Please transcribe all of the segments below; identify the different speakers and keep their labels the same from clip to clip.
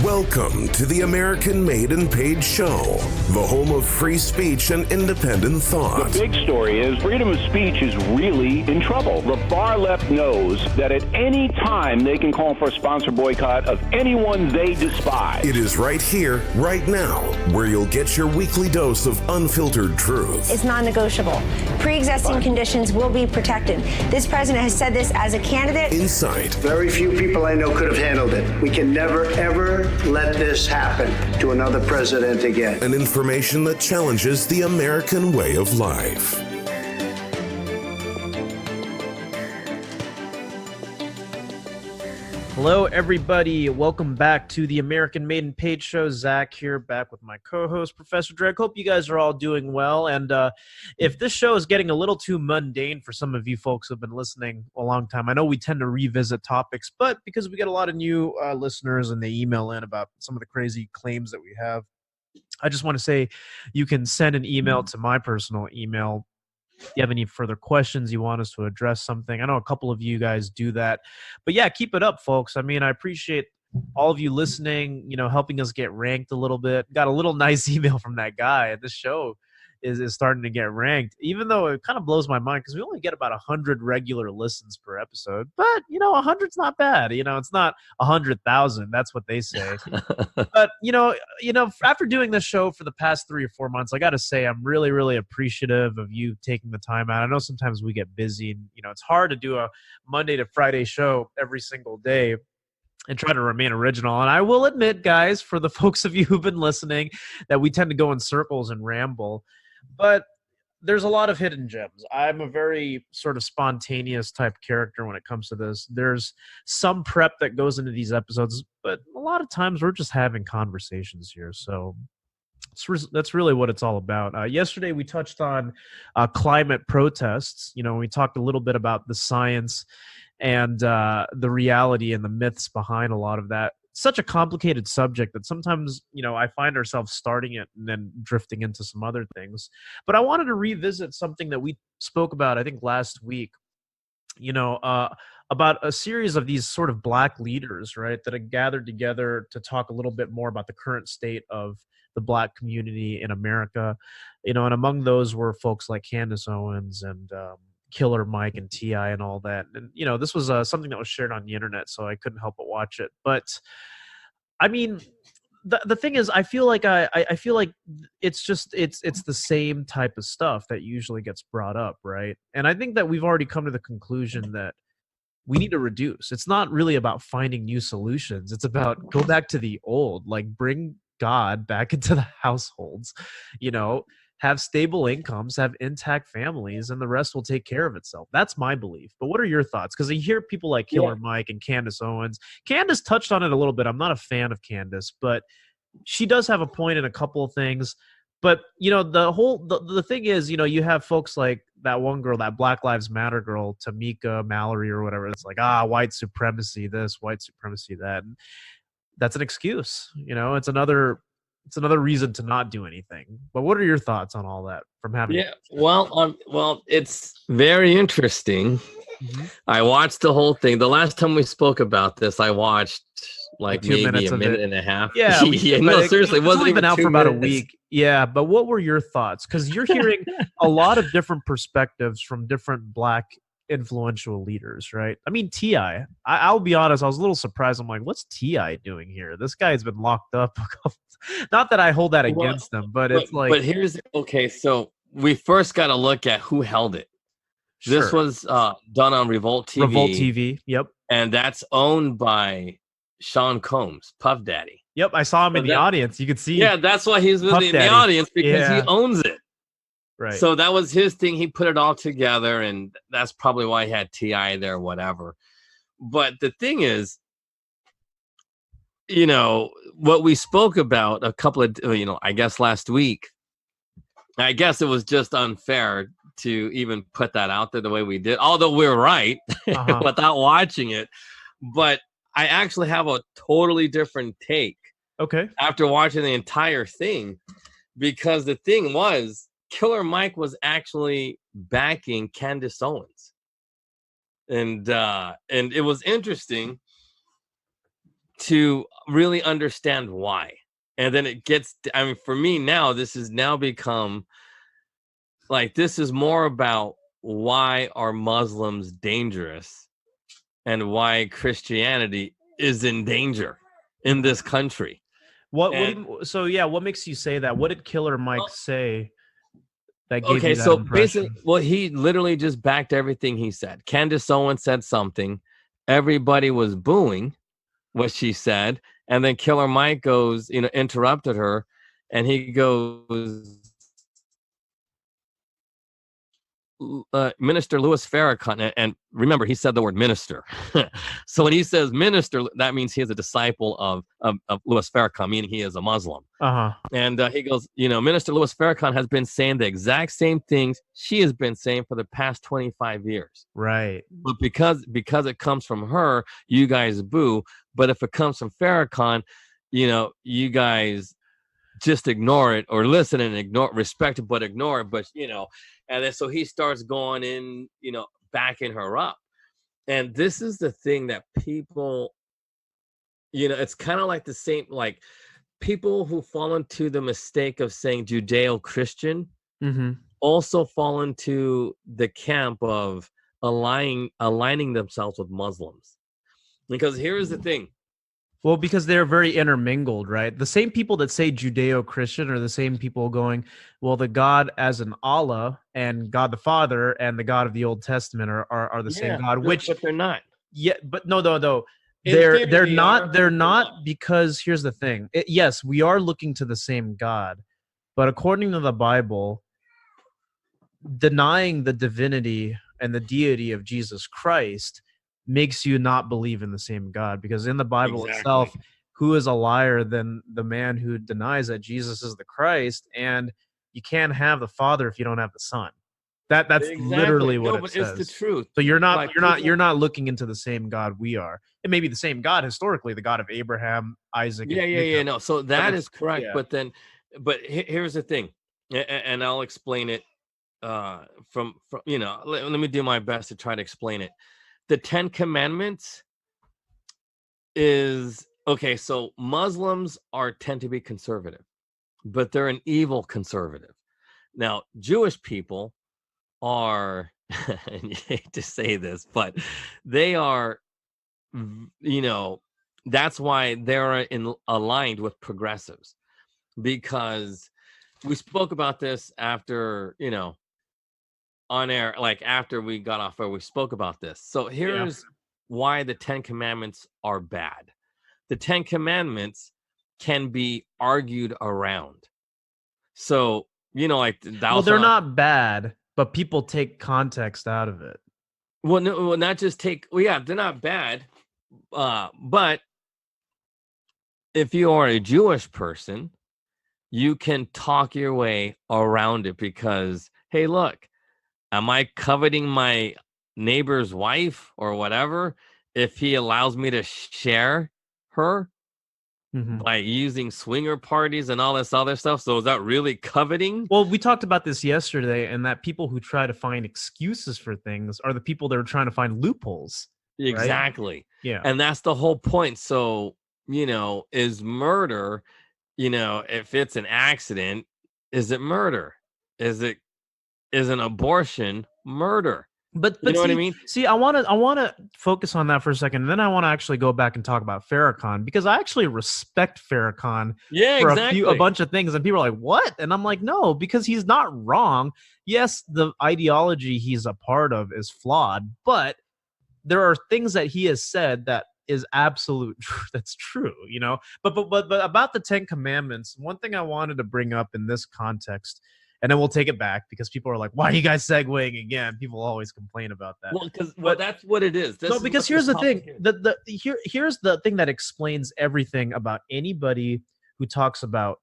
Speaker 1: Welcome to the American Made and Paid Show, the home of free speech and independent thought.
Speaker 2: The big story is freedom of speech is really in trouble. The far left knows that at any time they can call for a sponsor boycott of anyone they despise.
Speaker 1: It is right here, right now, where you'll get your weekly dose of unfiltered truth.
Speaker 3: It's non-negotiable. Pre-existing conditions will be protected. This president has said this as a candidate.
Speaker 1: Insight.
Speaker 4: Very few people I know could have handled it. We can never, ever let this happen to another president again.
Speaker 1: And information that challenges the American way of life.
Speaker 5: Hello, everybody. Welcome back to the American Made and Paid Show. Zach here, back with my co-host, Professor Drake. Hope you guys are all doing well. And if this show is getting a little too mundane for some of you folks who have been listening a long time, I know we tend to revisit topics, but because we get a lot of new listeners and they email in about some of the crazy claims that we have, I just want to say you can send an email to my personal email. If you have any further questions, you want us to address something. I know a couple of you guys do that. But yeah, keep it up, folks. I mean, I appreciate all of you listening, helping us get ranked a little bit. Got a little nice email from that guy. This show is starting to get ranked, even though it kind of blows my mind because we only get about 100 regular listens per episode. But, 100's not bad. It's not 100,000. That's what they say. But, after doing this show for the past 3 or 4 months, I got to say I'm really, really appreciative of you taking the time out. I know sometimes we get busy and, it's hard to do a Monday to Friday show every single day and try to remain original. And I will admit, guys, for the folks of you who've been listening, that we tend to go in circles and ramble. But there's a lot of hidden gems. I'm a very sort of spontaneous type character when it comes to this. There's some prep that goes into these episodes, but a lot of times we're just having conversations here. So that's really what it's all about. Yesterday we touched on climate protests. We talked a little bit about the science and the reality and the myths behind a lot of that. Such a complicated subject that sometimes, I find ourselves starting it and then drifting into some other things. But I wanted to revisit something that we spoke about, I think, last week, about a series of these sort of black leaders, right, that have gathered together to talk a little bit more about the current state of the black community in America. And among those were folks like Candace Owens and Killer Mike and T.I. and all that. And, this was something that was shared on the internet, so I couldn't help but watch it. But, I mean, the thing is, I feel like I feel like it's the same type of stuff that usually gets brought up, right? And I think that we've already come to the conclusion that we need to reduce. It's not really about finding new solutions. It's about go back to the old, like bring God back into the households, have stable incomes, have intact families, and the rest will take care of itself. That's my belief. But what are your thoughts? Because I hear people like Killer Mike and Candace Owens. Candace touched on it a little bit. I'm not a fan of Candace, but she does have a point in a couple of things. But, the thing is, you have folks like that one girl, that Black Lives Matter girl, Tamika Mallory or whatever. It's like, white supremacy this, white supremacy that. And that's an excuse. It's another reason to not do anything. But what are your thoughts on all that from having?
Speaker 6: Yeah, well, it's very interesting. Mm-hmm. I watched the whole thing. The last time we spoke about this, I watched like maybe a minute and a half.
Speaker 5: Yeah,
Speaker 6: no, seriously,
Speaker 5: it wasn't
Speaker 6: even
Speaker 5: been out for about
Speaker 6: minutes.
Speaker 5: a week. Yeah, but what were your thoughts? Because you're hearing a lot of different perspectives from different black influential leaders, right? I mean, T.I. I'll be honest, I was a little surprised. I'm like, what's T.I. doing here? This guy's been locked up. Not that I hold that against him, but it's like.
Speaker 6: But so we first got to look at who held it. Sure. This was done on Revolt TV.
Speaker 5: Revolt TV, yep.
Speaker 6: And that's owned by Sean Combs, Puff Daddy.
Speaker 5: Yep, I saw him in the audience. You could see.
Speaker 6: Yeah, that's why he's in the audience, because he owns it.
Speaker 5: Right.
Speaker 6: So that was his thing. He put it all together, and that's probably why he had T.I. there, whatever. But the thing is, what we spoke about a couple of, I guess last week, I guess it was just unfair to even put that out there the way we did, although we're right without watching it. But I actually have a totally different take.
Speaker 5: Okay.
Speaker 6: After watching the entire thing, because the thing was, Killer Mike was actually backing Candace Owens. And it was interesting to really understand why. And then it gets, I mean, for me now, this has now become like, this is more about why are Muslims dangerous and why Christianity is in danger in this country.
Speaker 5: What makes you say that? What did Killer Mike say that gave you that impression?
Speaker 6: Basically, well, he literally just backed everything he said. Candace Owens said something, everybody was booing what she said, and then Killer Mike goes, interrupted her, and he goes, Minister Louis Farrakhan, and remember, he said the word minister. So when he says minister, that means he is a disciple of Louis Farrakhan, meaning he is a Muslim. And he goes, Minister Louis Farrakhan has been saying the exact same things she has been saying for the past 25 years.
Speaker 5: Right.
Speaker 6: But because it comes from her, you guys boo. But if it comes from Farrakhan, you guys just ignore it, or listen and ignore, respect it, but ignore it. But, and then so he starts going in, backing her up. And this is the thing that people, it's kind of like the same, like people who fall into the mistake of saying Judeo-Christian also fall into the camp of aligning themselves with Muslims. Because here's the thing.
Speaker 5: Well, because they're very intermingled, right? The same people that say Judeo-Christian are the same people going, well, the God as an Allah and God the Father and the God of the Old Testament are the same God,
Speaker 6: but they're not.
Speaker 5: Yeah, but no. They're not, because here's the thing. Yes, we are looking to the same God, but according to the Bible, denying the divinity and the deity of Jesus Christ makes you not believe in the same God, because in the Bible itself, who is a liar than the man who denies that Jesus is the Christ? And you can't have the Father if you don't have the Son. That's literally what it says.
Speaker 6: It's the truth.
Speaker 5: So you're not looking into the same God we are. It may be the same God historically, the God of Abraham, Isaac.
Speaker 6: No. So that is correct. Yeah. But here's the thing, and I'll explain it. From let me do my best to try to explain it. The 10 Commandments is okay. So Muslims tend to be conservative, but they're an evil conservative. Now, Jewish people are, and you hate to say this, but they are, that's why they're aligned with progressives, because we spoke about this after, on air, like after we got off air, we spoke about this. So here's why the 10 Commandments are bad. The 10 Commandments can be argued around. So, like
Speaker 5: they're not bad, but people take context out of it.
Speaker 6: Well, no, not just take. Well, yeah, they're not bad, but if you are a Jewish person, you can talk your way around it, because, hey, look, am I coveting my neighbor's wife or whatever if he allows me to share her by using swinger parties and all this other stuff? So is that really coveting?
Speaker 5: Well, we talked about this yesterday, and that people who try to find excuses for things are the people that are trying to find loopholes.
Speaker 6: Exactly.
Speaker 5: Right? Yeah.
Speaker 6: And that's the whole point. So, is murder, if it's an accident, is it murder? Is an abortion murder?
Speaker 5: But
Speaker 6: you know what I mean?
Speaker 5: See, I want to focus on that for a second, and then I want to actually go back and talk about Farrakhan, because I actually respect Farrakhan for a bunch of things, and people are like, "What?" And I'm like, "No, because he's not wrong. Yes, the ideology he's a part of is flawed, but there are things that he has said that is absolute that's true, But about the 10 Commandments, one thing I wanted to bring up in this context, and then we'll take it back, because people are like, why are you guys segueing again? People always complain about that.
Speaker 6: Well, that's what it is.
Speaker 5: Because here's the thing. Here's the thing that explains everything about anybody who talks about,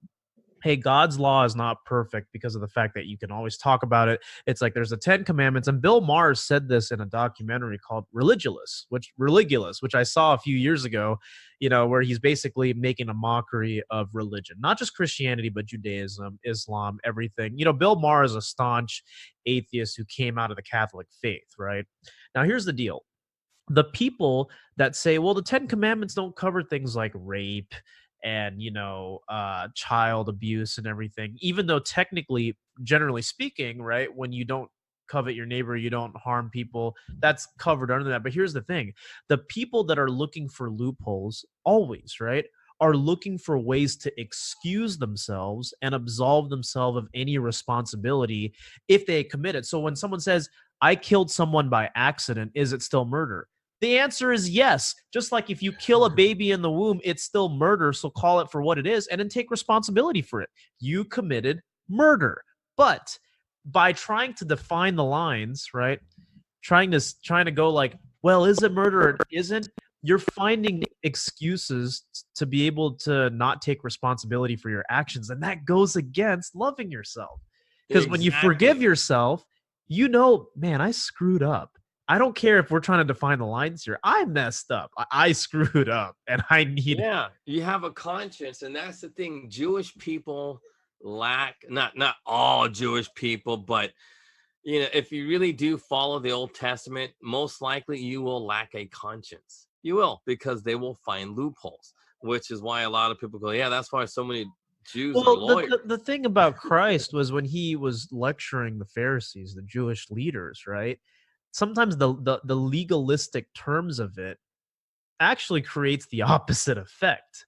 Speaker 5: hey, God's law is not perfect, because of the fact that you can always talk about it. It's like there's the 10 Commandments, and Bill Maher said this in a documentary called Religulous, which I saw a few years ago, where he's basically making a mockery of religion, not just Christianity, but Judaism, Islam, everything. Bill Maher is a staunch atheist who came out of the Catholic faith, right? Now, here's the deal. the people that say, well, the 10 commandments don't cover things like rape and, child abuse and everything, even though technically, generally speaking, right, when you don't covet your neighbor, you don't harm people, that's covered under that. But here's the thing, the people that are looking for loopholes always, right, are looking for ways to excuse themselves and absolve themselves of any responsibility if they commit it. So when someone says, I killed someone by accident, is it still murder? The answer is yes. Just like if you kill a baby in the womb, it's still murder. So call it for what it is and then take responsibility for it. You committed murder. But by trying to define the lines, right? Trying to go like, well, is it murder or it isn't? You're finding excuses to be able to not take responsibility for your actions. And that goes against loving yourself. Because when you forgive yourself, man, I screwed up. I don't care if we're trying to define the lines here. I messed up. I screwed up, and I need.
Speaker 6: Yeah, you have a conscience, and that's the thing. Jewish people lack, not all Jewish people, but if you really do follow the Old Testament, most likely you will lack a conscience. You will, because they will find loopholes, which is why a lot of people go, yeah, that's why so many Jews are lawyers.
Speaker 5: The thing about Christ was when he was lecturing the Pharisees, the Jewish leaders, right? Sometimes the legalistic terms of it actually creates the opposite effect,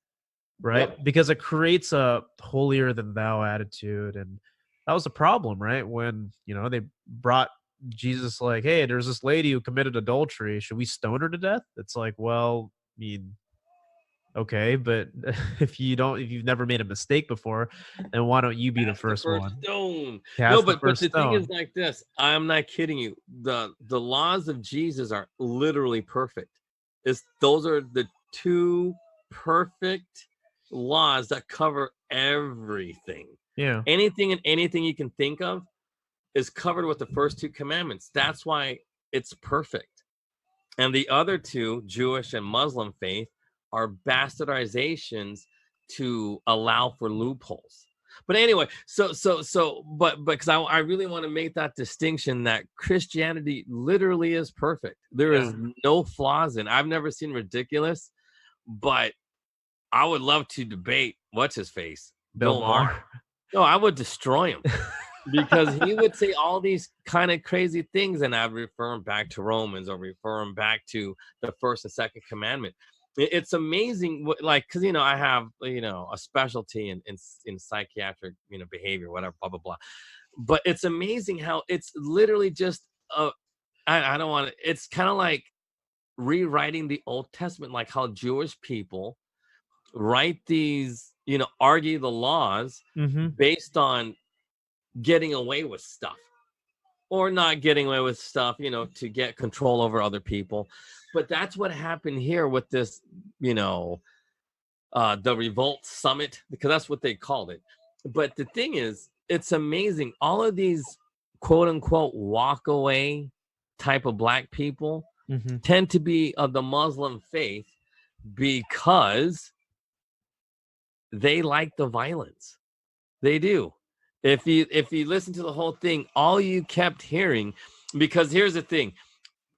Speaker 5: right?
Speaker 6: Yep.
Speaker 5: Because it creates a holier than thou attitude. And that was a problem, right? When, they brought Jesus like, hey, there's this lady who committed adultery. Should we stone her to death? It's like, well, I mean, okay, but if you've never made a mistake before, then why don't you be the first one?
Speaker 6: Stone.
Speaker 5: Cast
Speaker 6: No,
Speaker 5: the
Speaker 6: but the
Speaker 5: stone.
Speaker 6: thing is like this. I'm not kidding you. The laws of Jesus are literally perfect. Those are the two perfect laws that cover everything.
Speaker 5: Yeah.
Speaker 6: Anything you can think of is covered with the first two commandments. That's why it's perfect. And the other two, Jewish and Muslim faith, are bastardizations to allow for loopholes. But anyway, but because I really want to make that distinction that Christianity literally is perfect. There is no flaws in. I've never seen ridiculous, but I would love to debate what's his face, Bill Maher. No, I would destroy him. Because he would say all these kind of crazy things, and I'd refer him back to Romans or refer him back to the first and second commandment. It's amazing, because I have a specialty in psychiatric behavior, whatever, blah blah blah. But it's amazing how it's literally just I don't want to. It's kind of like rewriting the Old Testament, like how Jewish people write these, argue the laws based on getting away with stuff or not getting away with stuff, to get control over other people. But that's what happened here with this, the Revolt Summit, because that's what they called it. But the thing is, it's amazing. All of these quote unquote walk away type of black people tend to be of the Muslim faith because they like the violence. They do. If you listen to the whole thing, all you kept hearing, because here's the thing,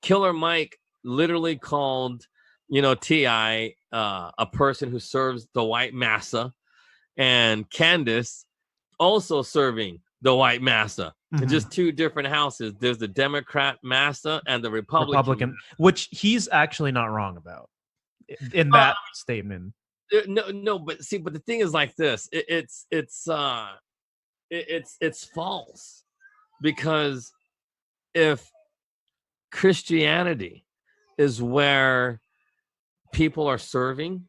Speaker 6: Killer Mike literally called, T.I. A person who serves the white masa, and Candace also serving the white masa. Just two different houses. There's the Democrat masa and the Republican,
Speaker 5: which he's actually not wrong about in that statement.
Speaker 6: No, but the thing is like this. It's false, because if Christianity is where people are serving,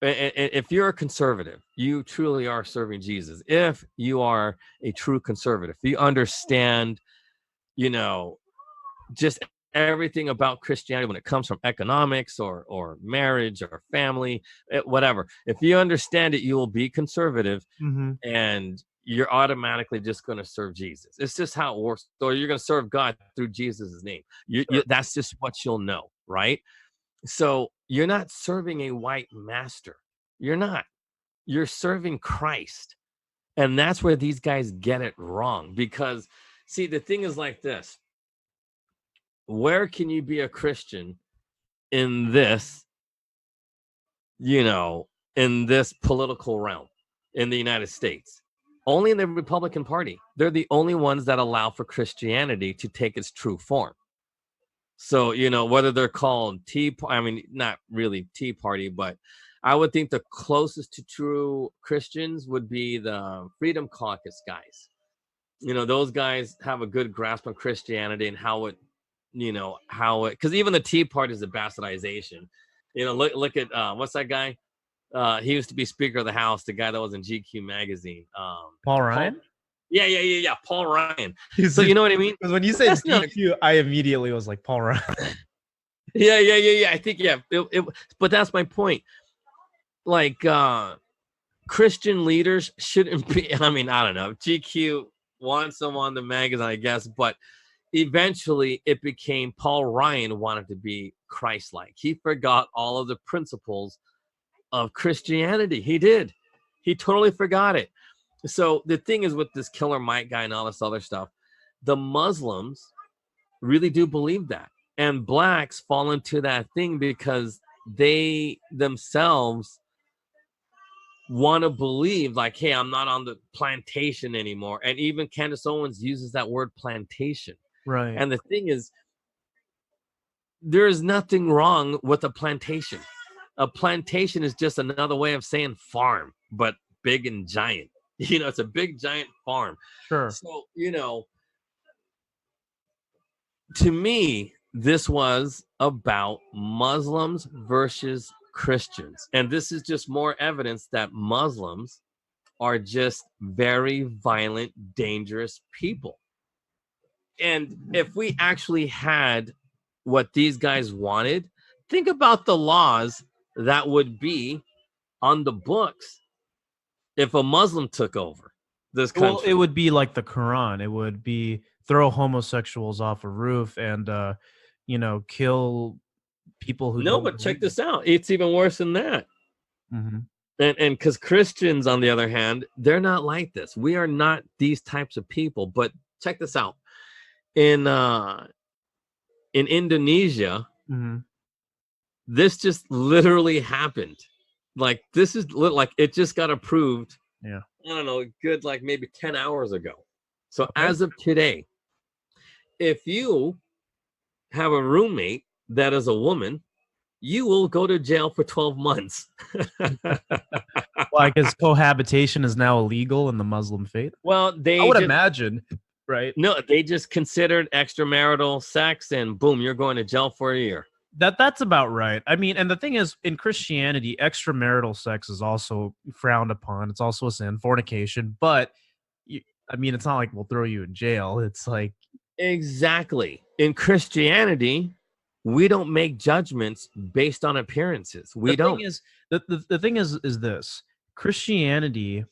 Speaker 6: if you're a conservative, you truly are serving Jesus. If you are a true conservative, you understand, just everything about Christianity when it comes from economics or marriage or family, whatever. If you understand it, you will be conservative, and you're automatically just going to serve Jesus. It's just how it works. Or you're going to serve God through Jesus' name. That's just what you'll know, right? So you're not serving a white master. You're not. You're serving Christ. And that's where these guys get it wrong. Because, the thing is like this. Where can you be a Christian in this, in this political realm in the United States. Only in the Republican Party. They're the only ones that allow for Christianity to take its true form. So, whether they're called not really Tea Party, but I would think the closest to true Christians would be the Freedom Caucus guys. Those guys have a good grasp on Christianity and how it, because even the Tea Party is a bastardization. Look at what's that guy? He used to be Speaker of the House, the guy that was in GQ magazine.
Speaker 5: Paul Ryan?
Speaker 6: Yeah. Paul Ryan. So you know what I mean?
Speaker 5: Because when you say GQ, I immediately was like, Paul Ryan.
Speaker 6: Yeah. I think, but that's my point. Like, Christian leaders shouldn't be, I don't know. GQ wants them on the magazine, I guess, but eventually it became Paul Ryan wanted to be Christ-like. He forgot all of the principles of Christianity. He did. He totally forgot it. So the thing is with this Killer Mike guy and all this other stuff, the Muslims really do believe that. And blacks fall into that thing because they themselves want to believe like, hey, I'm not on the plantation anymore. And even Candace Owens uses that word plantation.
Speaker 5: Right.
Speaker 6: And the thing is, there is nothing wrong with a plantation. A plantation is just another way of saying farm, but big and giant. It's a big, giant farm.
Speaker 5: Sure.
Speaker 6: So, to me, this was about Muslims versus Christians. And this is just more evidence that Muslims are just very violent, dangerous people. And if we actually had what these guys wanted, think about the laws that would be on the books if a Muslim took over this country.
Speaker 5: Well, it would be like the Quran. It would be throw homosexuals off a roof and, kill people who.
Speaker 6: No, but check this out. It's even worse than that.
Speaker 5: Mm-hmm.
Speaker 6: And because Christians, on the other hand, they're not like this. We are not these types of people. But check this out. In Indonesia,
Speaker 5: mm-hmm.
Speaker 6: This just literally happened. Like, this is like it just got approved.
Speaker 5: Yeah.
Speaker 6: I don't know, good like maybe 10 hours ago. So as of today, if you have a roommate that is a woman, you will go to jail for 12 months.
Speaker 5: Why? Because cohabitation is now illegal in the Muslim faith?
Speaker 6: Well,
Speaker 5: I would imagine, right?
Speaker 6: No, they just considered extramarital sex and boom, you're going to jail for a year.
Speaker 5: That's about right. I mean, and the thing is, in Christianity, extramarital sex is also frowned upon. It's also a sin, fornication. But, it's not like we'll throw you in jail. It's like...
Speaker 6: Exactly. In Christianity, we don't make judgments based on appearances. We don't.
Speaker 5: The thing is this. Christianity,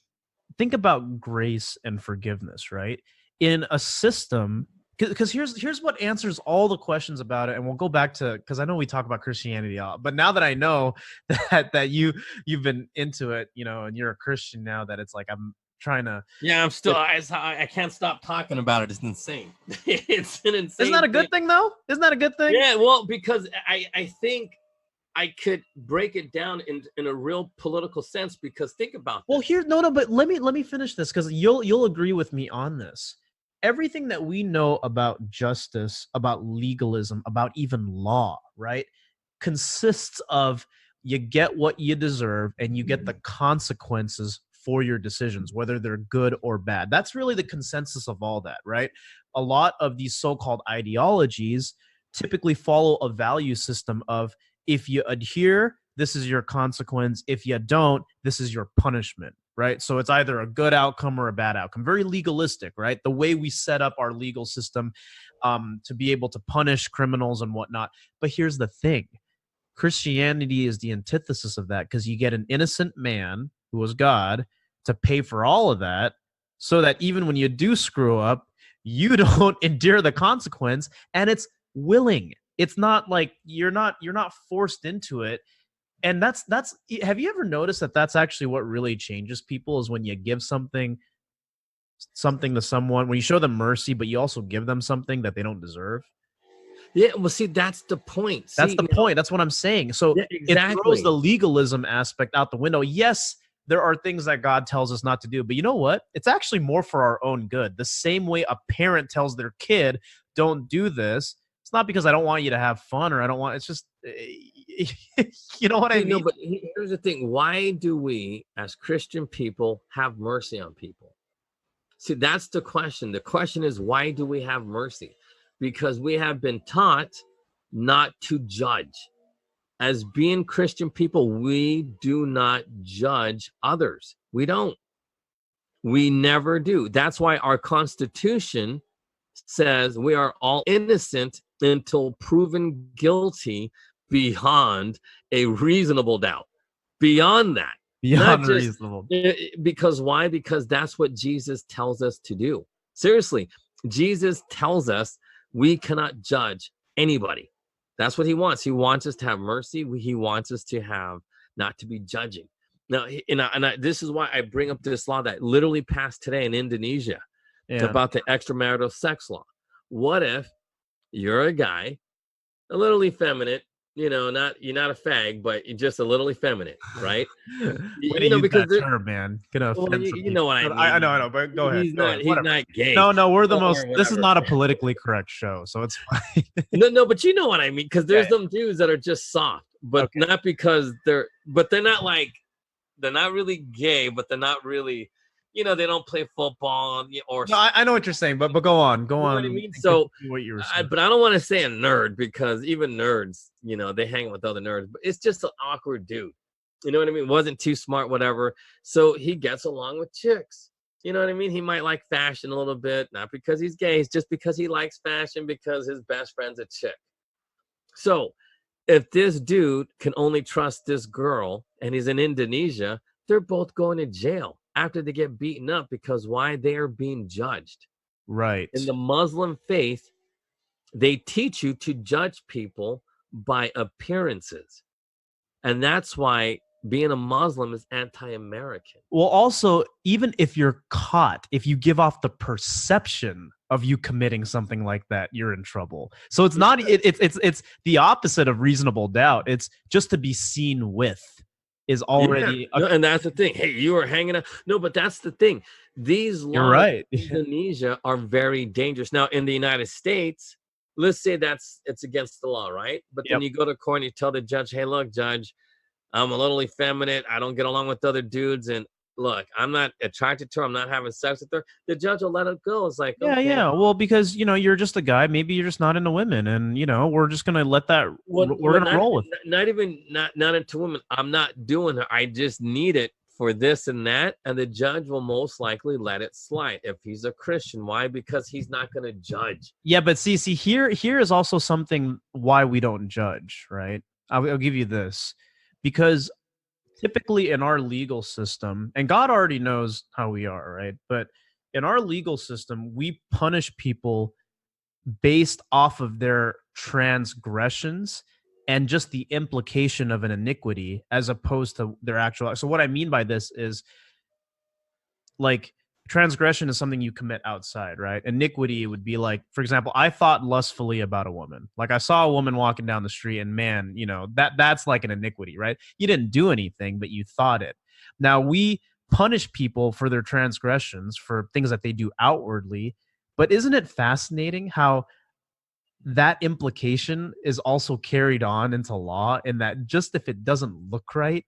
Speaker 5: think about grace and forgiveness, right? In a system... Because here's what answers all the questions about it, and we'll go back to, because I know we talk about Christianity a lot, but now that I know that you've been into it, and you're a Christian now, that it's like I'm trying to.
Speaker 6: Yeah, I'm still. I can't stop talking about it. It's insane. It's an insane.
Speaker 5: Isn't that a good thing though? Isn't that a good thing?
Speaker 6: Yeah, well, because I think I could break it down in a real political sense. Because think about.
Speaker 5: Well, but let me finish this, because you'll agree with me on this. Everything that we know about justice, about legalism, about even law, right, consists of you get what you deserve and you get the consequences for your decisions, whether they're good or bad. That's really the consensus of all that, right? A lot of these so-called ideologies typically follow a value system of, if you adhere, this is your consequence. If you don't, this is your punishment. Right. So it's either a good outcome or a bad outcome. Very legalistic, right? The way we set up our legal system to be able to punish criminals and whatnot. But here's the thing. Christianity is the antithesis of that, because you get an innocent man who was God to pay for all of that, so that even when you do screw up, you don't endure the consequence, and it's willing. It's not like you're not forced into it. And that's have you ever noticed that that's actually what really changes people, is when you give something to someone, when you show them mercy, but you also give them something that they don't deserve?
Speaker 6: Yeah, well, see, that's the point.
Speaker 5: That's the point. That's what I'm saying. So
Speaker 6: yeah, exactly.
Speaker 5: It throws the legalism aspect out the window. Yes, there are things that God tells us not to do, but you know what? It's actually more for our own good. The same way a parent tells their kid, don't do this. It's not because I don't want you to have fun or I don't want, it's just, you know what I mean?
Speaker 6: No, but here's the thing. Why do we, as Christian people, have mercy on people? See, that's the question. The question is, why do we have mercy? Because we have been taught not to judge. As being Christian people, we do not judge others. We don't. We never do. That's why our Constitution says we are all innocent until proven guilty beyond a reasonable doubt. Beyond that.
Speaker 5: Beyond reasonable.
Speaker 6: Because why? Because that's what Jesus tells us to do. Seriously, Jesus tells us we cannot judge anybody. That's what he wants. He wants us to have mercy. He wants us to have not to be judging. Now, this is why I bring up this law that literally passed today in Indonesia about the extramarital sex law. What if you're a guy, a little effeminate, you're not a fag, but you're just a little effeminate, right?
Speaker 5: Because that term, man, gonna offend
Speaker 6: you know what I mean.
Speaker 5: I know, but go ahead.
Speaker 6: He's not gay.
Speaker 5: No, we're the most. This is not a politically correct show, so it's fine.
Speaker 6: no, but you know what I mean, because there's some dudes that are just soft, but not because they're not really gay, but they're not really. They don't play football or.
Speaker 5: No, I know what you're saying, but go on.
Speaker 6: You know what I mean? So, what you were saying. But I don't want to say a nerd because even nerds, they hang with other nerds. But it's just an awkward dude. You know what I mean? Wasn't too smart, whatever. So he gets along with chicks. You know what I mean? He might like fashion a little bit, not because he's gay, it's just because he likes fashion because his best friend's a chick. So, if this dude can only trust this girl and he's in Indonesia, they're both going to jail after they get beaten up because why? They are being judged.
Speaker 5: Right.
Speaker 6: In the Muslim faith, they teach you to judge people by appearances. And that's why being a Muslim is anti-American.
Speaker 5: Well, also, even if you're caught, if you give off the perception of you committing something like that, you're in trouble. So it's not, it's the opposite of reasonable doubt. It's just to be seen with. Is already
Speaker 6: and that's the thing. Hey, you are hanging out. No, but that's the thing. These laws in Indonesia are very dangerous. Now, in the United States, let's say it's against the law, right? But then you go to court and you tell the judge, hey, look, judge, I'm a little effeminate. I don't get along with other dudes. And look, I'm not attracted to her. I'm not having sex with her. The judge will let it go. It's like,
Speaker 5: yeah. Well, because, you're just a guy. Maybe you're just not into women. And, we're just going to let that, we're going to roll with it.
Speaker 6: Not even not into women. I'm not doing her. I just need it for this and that. And the judge will most likely let it slide if he's a Christian. Why? Because he's not going to judge.
Speaker 5: Yeah, but see, here is also something why we don't judge, right? I'll give you this. Because typically in our legal system, and God already knows how we are, right? But in our legal system, we punish people based off of their transgressions and just the implication of an iniquity as opposed to their actual. So what I mean by this is, like, transgression is something you commit outside, right? Iniquity would be like, for example, I thought lustfully about a woman. Like, I saw a woman walking down the street and man, that's like an iniquity, right? You didn't do anything, but you thought it. Now, we punish people for their transgressions, for things that they do outwardly. But isn't it fascinating how that implication is also carried on into law, in that just if it doesn't look right,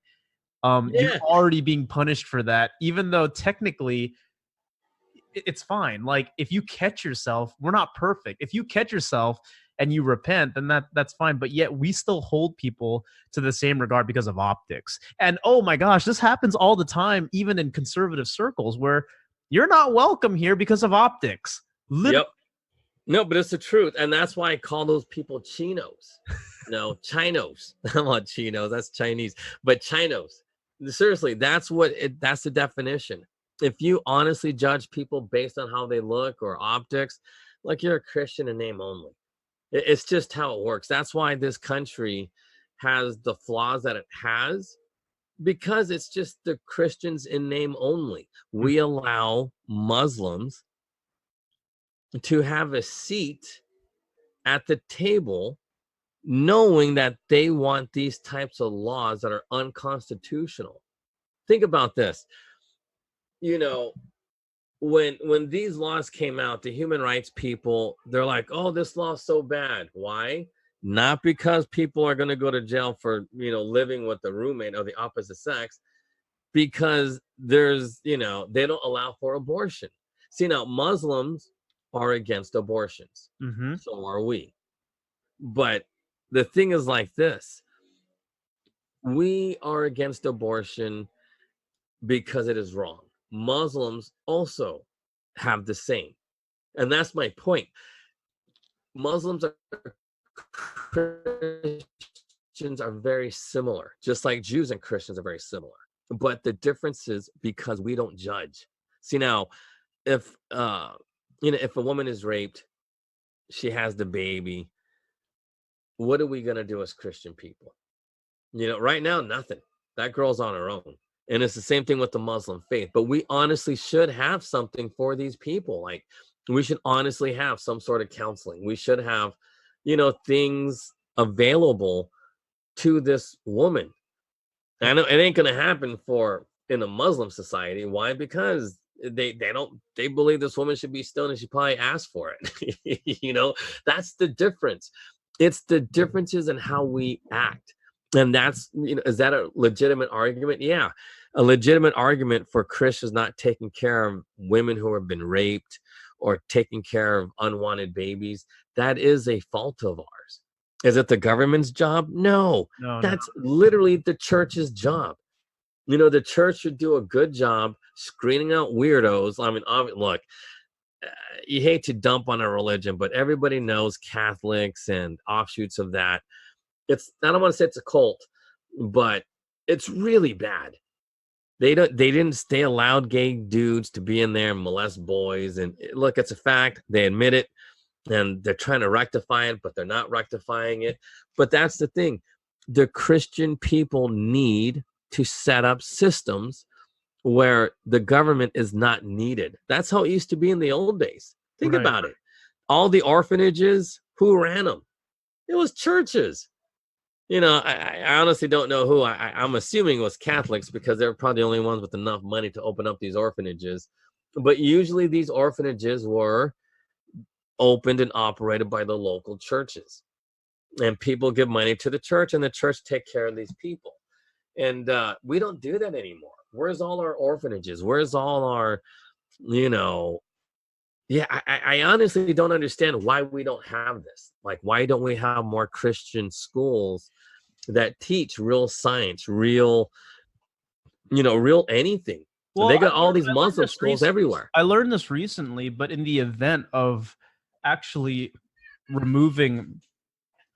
Speaker 5: you're already being punished for that, even though technically it's fine. Like, if you catch yourself, we're not perfect. If you catch yourself and you repent, then that's fine. But yet we still hold people to the same regard because of optics. And oh my gosh, this happens all the time, even in conservative circles, where you're not welcome here because of optics.
Speaker 6: Yep. No, but it's the truth. And that's why I call those people chinos. No, chinos. I'm not chinos. That's Chinese. But chinos. Seriously, that's the definition. If you honestly judge people based on how they look or optics, like, you're a Christian in name only. It's just how it works. That's why this country has the flaws that it has, because it's just the Christians in name only. We allow Muslims to have a seat at the table knowing that they want these types of laws that are unconstitutional. Think about this. You know, when these laws came out, the human rights people, they're like, oh, this law's so bad. Why? Not because people are going to go to jail for, living with a roommate of the opposite sex, because there's, they don't allow for abortion. See, now Muslims are against abortions.
Speaker 5: Mm-hmm.
Speaker 6: So are we. But the thing is like this. We are against abortion because it is wrong. Muslims also have the same. And that's my point. Muslims are Christians are very similar, just like Jews and Christians are very similar. But the difference is because we don't judge. See, now, if if a woman is raped, she has the baby, what are we going to do as Christian people? Right now, nothing. That girl's on her own. And it's the same thing with the Muslim faith. But we honestly should have something for these people. Like, we should honestly have some sort of counseling. We should have, things available to this woman. I know it ain't going to happen in a Muslim society. Why? Because they believe this woman should be stoned and she probably asked for it. That's the difference. It's the differences in how we act. And that's, is that a legitimate argument? Yeah. A legitimate argument for Christians not taking care of women who have been raped or taking care of unwanted babies. That is a fault of ours. Is it the government's job? No, that's literally the church's job. The church should do a good job screening out weirdos. I mean, look, you hate to dump on a religion, but everybody knows Catholics and offshoots of that. I don't want to say it's a cult, but it's really bad. They allowed gay dudes to be in there and molest boys. And look, it's a fact. They admit it. And they're trying to rectify it, but they're not rectifying it. But that's the thing. The Christian people need to set up systems where the government is not needed. That's how it used to be in the old days. Think about it. All the orphanages, who ran them? It was churches. I honestly don't know who. I'm assuming it was Catholics because they're probably the only ones with enough money to open up these orphanages. But usually these orphanages were opened and operated by the local churches, and people give money to the church and the church take care of these people. And we don't do that anymore. Where's all our orphanages? Where's all our, I honestly don't understand why we don't have this. Like, why don't we have more Christian schools that teach real science, real anything? Well, they got all these Muslim schools everywhere.
Speaker 5: I learned this recently, but in the event of actually removing,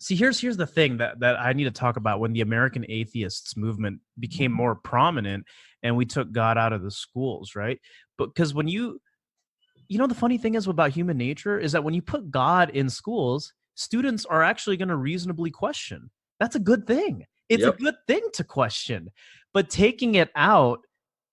Speaker 5: here's the thing that I need to talk about. When the American atheists movement became more prominent and we took God out of the schools, right? But because when the funny thing is about human nature is that when you put God in schools, students are actually going to reasonably question. That's a good thing. It's a good thing to question. But taking it out,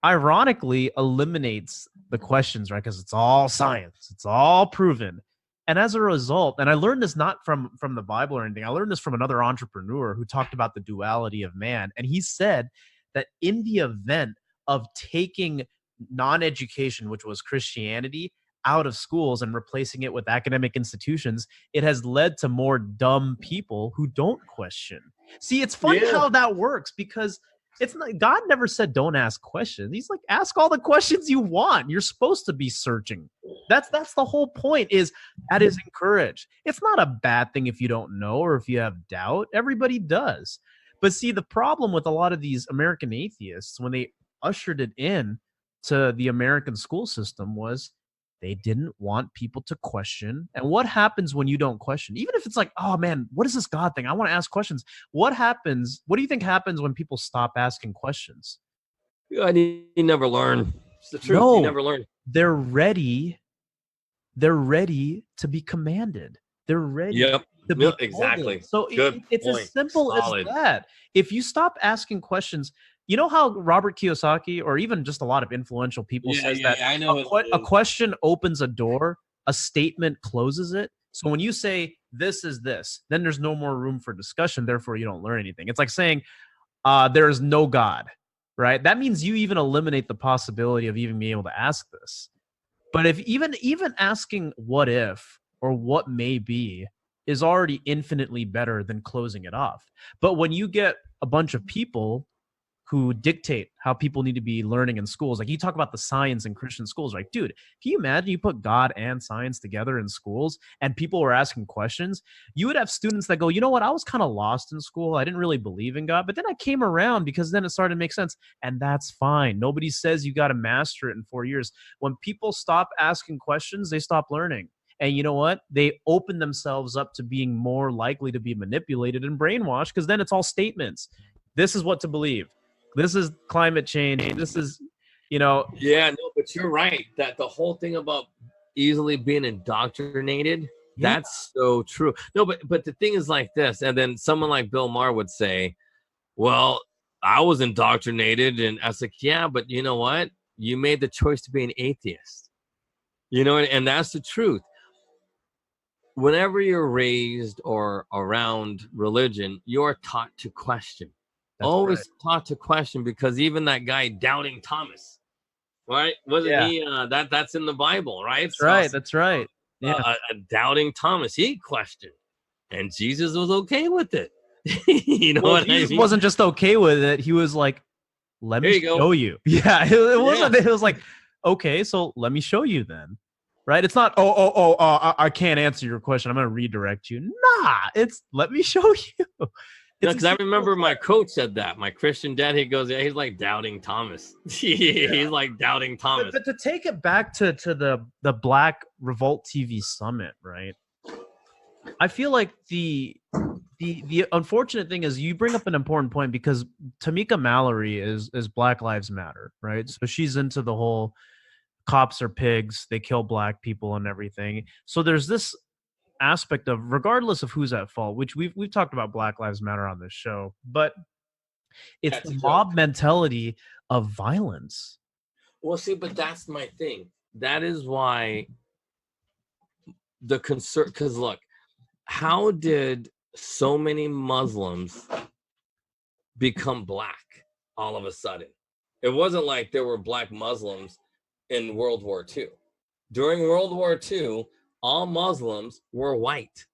Speaker 5: ironically, eliminates the questions, right? Because it's all science. It's all proven. And as a result, and I learned this not from the Bible or anything, I learned this from another entrepreneur who talked about the duality of man. And he said that in the event of taking non-education, which was Christianity, out of schools and replacing it with academic institutions, it has led to more dumb people who don't question. See, it's funny how that works, because it's not, God never said don't ask questions. He's like, ask all the questions you want. You're supposed to be searching. That's the whole point, is that is encouraged. It's not a bad thing if you don't know or if you have doubt. Everybody does. But see, the problem with a lot of these American atheists, when they ushered it in to the American school system, was they didn't want people to question. And what happens when you don't question? Even if it's like, oh man, what is this God thing? I want to ask questions. What happens? What do you think happens when people stop asking questions?
Speaker 6: You never learn. It's the truth.
Speaker 5: No,
Speaker 6: you never learn.
Speaker 5: They're ready to be commanded. They're ready to be
Speaker 6: exactly.
Speaker 5: So it's as simple as that. If you stop asking questions, you know how Robert Kiyosaki, or even just a lot of influential people, says that a question opens a door, a statement closes it. So when you say this is this, then there's no more room for discussion. Therefore, you don't learn anything. It's like saying there is no God, right? That means you even eliminate the possibility of even being able to ask this. But if even asking what if or what may be is already infinitely better than closing it off. But when you get a bunch of people who dictate how people need to be learning in schools, like you talk about the science in Christian schools, like, dude, can you imagine you put God and science together in schools and people were asking questions? You would have students that go, you know what, I was kind of lost in school. I didn't really believe in God, but then I came around because then it started to make sense. And that's fine. Nobody says you got to master it in 4 years. When people stop asking questions, they stop learning. And you know what? They open themselves up to being more likely to be manipulated and brainwashed, because then it's all statements. This is what to believe. This is climate change. This is, Yeah,
Speaker 6: no, but you're right. That the whole thing about easily being indoctrinated, that's so true. No, but the thing is like this, and then someone like Bill Maher would say, well, I was indoctrinated. And I was like, yeah, but you know what? You made the choice to be an atheist. And that's the truth. Whenever you're raised or around religion, you're taught to question. Always taught to question, because even that guy Doubting Thomas, right? Wasn't he? That's in the Bible, right?
Speaker 5: That's right. Yeah,
Speaker 6: Doubting Thomas, he questioned, and Jesus was okay with it.
Speaker 5: Jesus wasn't just okay with it. He was like, "Let me show you." Yeah, it wasn't. It was like, okay, so let me show you then. Right? It's not, I can't answer your question, I'm going to redirect you. Nah, it's let me show you.
Speaker 6: Because I remember my coach said that. My Christian dad, he goes, he's like Doubting Thomas. He's like Doubting Thomas.
Speaker 5: But to take it back to the Black Revolt TV summit, right? I feel like the unfortunate thing is you bring up an important point, because Tamika Mallory is Black Lives Matter, right? So she's into the whole cops are pigs, they kill black people and everything. So there's this aspect of, regardless of who's at fault, which we've talked about Black Lives Matter on this show, but it's the mob mentality of violence.
Speaker 6: Well, see, but that's my thing. That is why the concern, because look, how did so many Muslims become black all of a sudden? It wasn't like there were black Muslims in World War II. During World War II, all Muslims were white.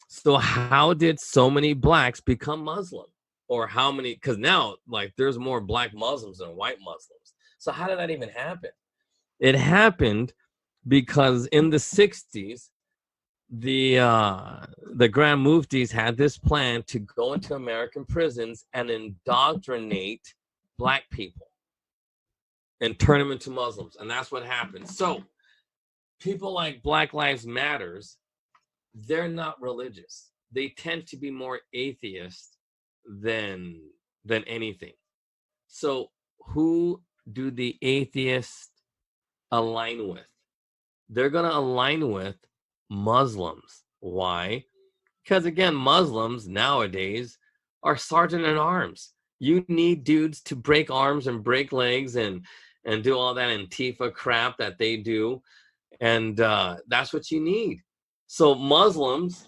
Speaker 6: So how did so many blacks become Muslim? Or how many, because now, like, there's more black Muslims than white Muslims. So how did that even happen? It happened because in the 60s, the Grand Muftis had this plan to go into American prisons and indoctrinate black people and turn them into Muslims. And that's what happened. So people like Black Lives Matters, they're not religious. They tend to be more atheist than anything. So who do the atheists align with? They're going to align with Muslims. Why? Because again, Muslims nowadays are sergeant at arms. You need dudes to break arms and break legs and do all that Antifa crap that they do. And that's what you need. So Muslims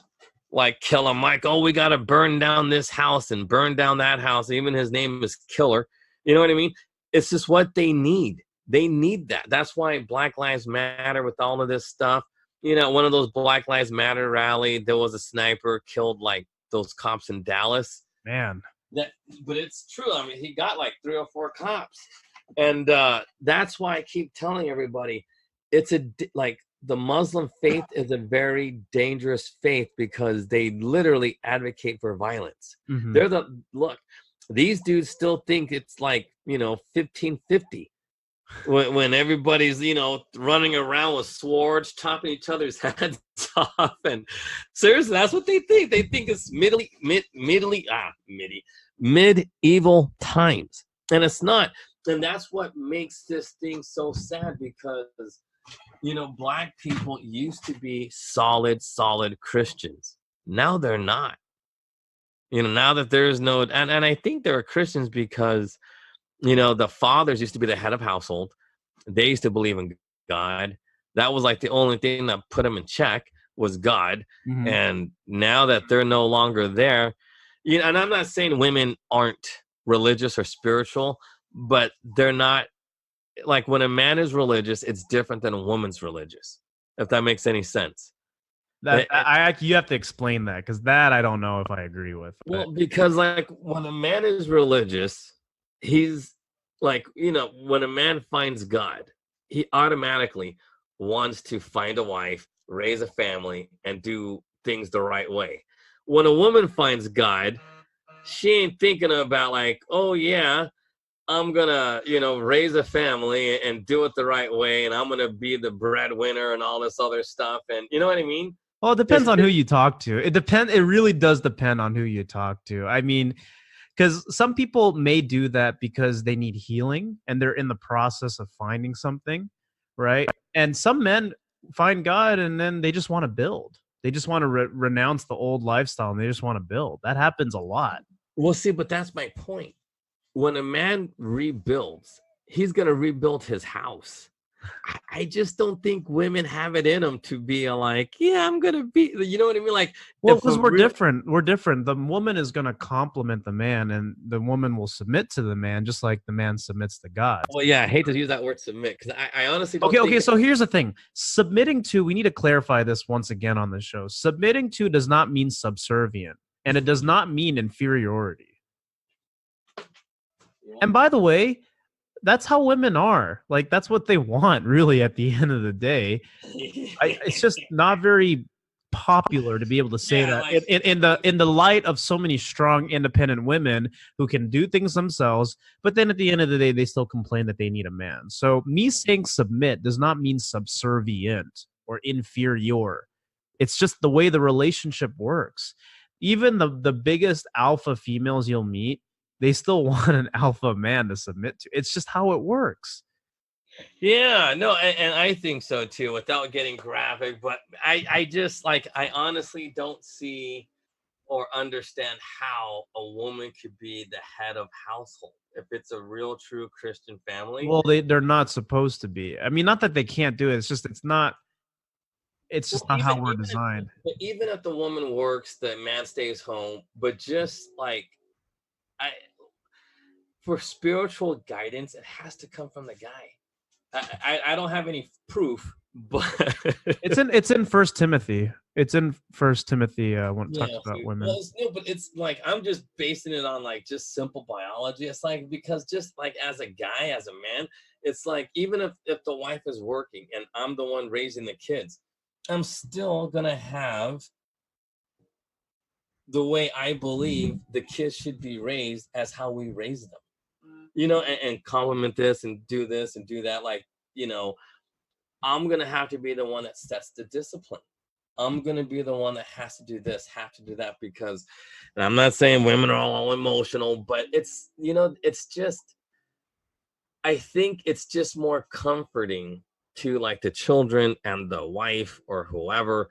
Speaker 6: like Killer Mike, we got to burn down this house and burn down that house. Even his name is Killer. You know what I mean? It's just what they need. They need that. That's why Black Lives Matter with all of this stuff. One of those Black Lives Matter rally, there was a sniper killed like those cops in Dallas.
Speaker 5: Man.
Speaker 6: But it's true. I mean, he got like 3 or 4 cops. And that's why I keep telling everybody, it's like the Muslim faith is a very dangerous faith, because they literally advocate for violence. Mm-hmm. Look, these dudes still think it's like, 1550 when everybody's, running around with swords, chopping each other's heads off. And seriously, that's what they think. They think it's medieval times. And it's not. And that's what makes this thing so sad, because, black people used to be solid Christians. Now they're not. Now that there's no, and I think they're Christians because, the fathers used to be the head of household. They used to believe in God. That was like the only thing that put them in check. was God. And now that they're no longer there, and I'm not saying women aren't religious or spiritual, but they're not, like, when a man is religious, it's different than a woman's religious, if that makes any sense.
Speaker 5: You have to explain that, because that I don't know if I agree with.
Speaker 6: Well, because, like, when a man is religious, he's like, when a man finds God, he automatically wants to find a wife, raise a family, and do things the right way. When a woman finds God, she ain't thinking about, like, oh yeah, I'm gonna, raise a family and do it the right way, and I'm gonna be the breadwinner and all this other stuff, and you know what I mean?
Speaker 5: Well, it depends on who you talk to. It really does depend on who you talk to. I mean, because some people may do that because they need healing and they're in the process of finding something, right? And some men find God and then they just want to build. They just want to renounce the old lifestyle and they just want to build. That happens a lot.
Speaker 6: Well, see, but that's my point. When a man rebuilds, he's going to rebuild his house. I just don't think women have it in them to be like, yeah, I'm going to be, you know what I mean? Like,
Speaker 5: well, because we're different. We're different. The woman is going to compliment the man and the woman will submit to the man just like the man submits to God.
Speaker 6: Well, yeah, I hate to use that word submit because I honestly don't
Speaker 5: Okay, so here's the thing. Submitting to, we need to clarify this once again on the show. Submitting to does not mean subservient, and it does not mean inferiority. And by the way, that's how women are. Like, that's what they want, really, at the end of the day. It's just not very popular to be able to say that like, in the light of so many strong, independent women who can do things themselves, but then at the end of the day, they still complain that they need a man. So me saying submit does not mean subservient or inferior. It's just the way the relationship works. Even the biggest alpha females you'll meet, they still want an alpha man to submit to. It's just how it works.
Speaker 6: Yeah, no, and I think so too, without getting graphic, but I just, like, I honestly don't see or understand how a woman could be the head of household if it's a real, true Christian family.
Speaker 5: Well, they're not supposed to be. I mean, not that they can't do it. It's just not how we're designed.
Speaker 6: But even if the woman works, the man stays home, but just like, for spiritual guidance, it has to come from the guy. I don't have any proof, but
Speaker 5: it's in 1 Timothy. It's in 1 Timothy when it talks about women.
Speaker 6: Well, but it's like, I'm just basing it on like just simple biology. It's like, because just like as a guy, as a man, it's like, even if the wife is working and I'm the one raising the kids, I'm still gonna have the way I believe the kids should be raised as how we raise them. And compliment this and do this and do that. Like, I'm going to have to be the one that sets the discipline. I'm going to be the one that has to do this, have to do that, because, and I'm not saying women are all emotional, but it's, it's just, I think it's just more comforting to like the children and the wife or whoever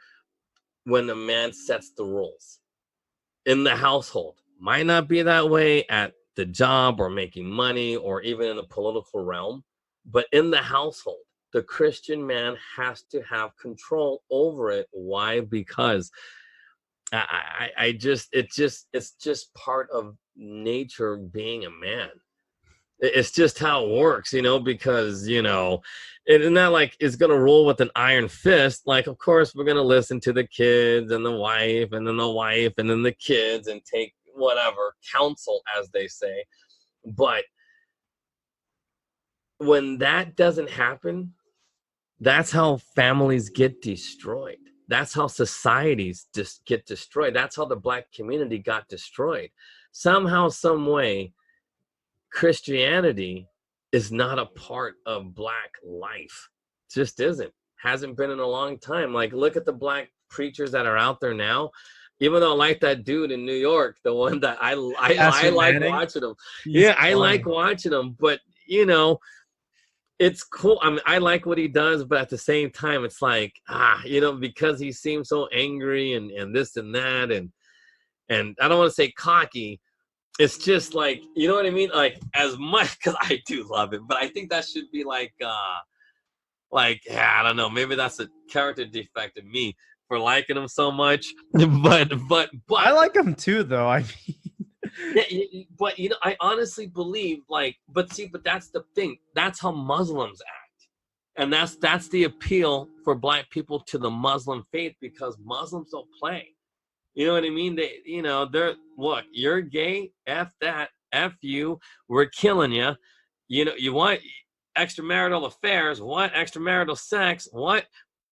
Speaker 6: when the man sets the rules in the household. Might not be that way at the job or making money or even in the political realm, but in the household, the Christian man has to have control over it. Why? Because it's just part of nature being a man. It's just how it works, because, it's not like it's going to roll with an iron fist. Like, of course, we're going to listen to the kids and the wife and then the wife and then the kids and take whatever counsel, as they say. But when that doesn't happen, that's how families get destroyed. That's how societies just get destroyed. That's how the Black community got destroyed. Somehow, some way, Christianity is not a part of Black life. Just isn't. Hasn't been in a long time. Like, look at the Black preachers that are out there now. Even though I like that dude in New York, the one that I like watching him. I like watching him, but it's cool. I mean, I like what he does, but at the same time, it's like, because he seems so angry and this and that, and I don't want to say cocky. It's just like, you know what I mean? Like, as much, because I do love it, but I think that should be like, I don't know, maybe that's a character defect in me. for liking him so much. But
Speaker 5: I like him too, though. I mean,
Speaker 6: yeah, but I honestly believe, like, but that's the thing. That's how Muslims act, and that's the appeal for black people to the Muslim faith, because Muslims don't play. You know what I mean? They're look, you're gay, F that, F you, we're killing you. You want extramarital affairs, what? Extramarital sex, what?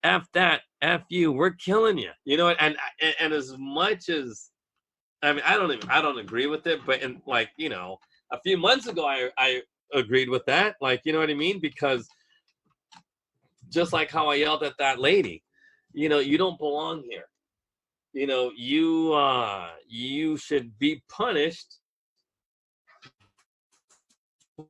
Speaker 6: F that, F you, we're killing you. And as much as, I mean, I don't agree with it, but a few months ago I agreed with that. Like, you know what I mean? Because just like how I yelled at that lady, you don't belong here. You should be punished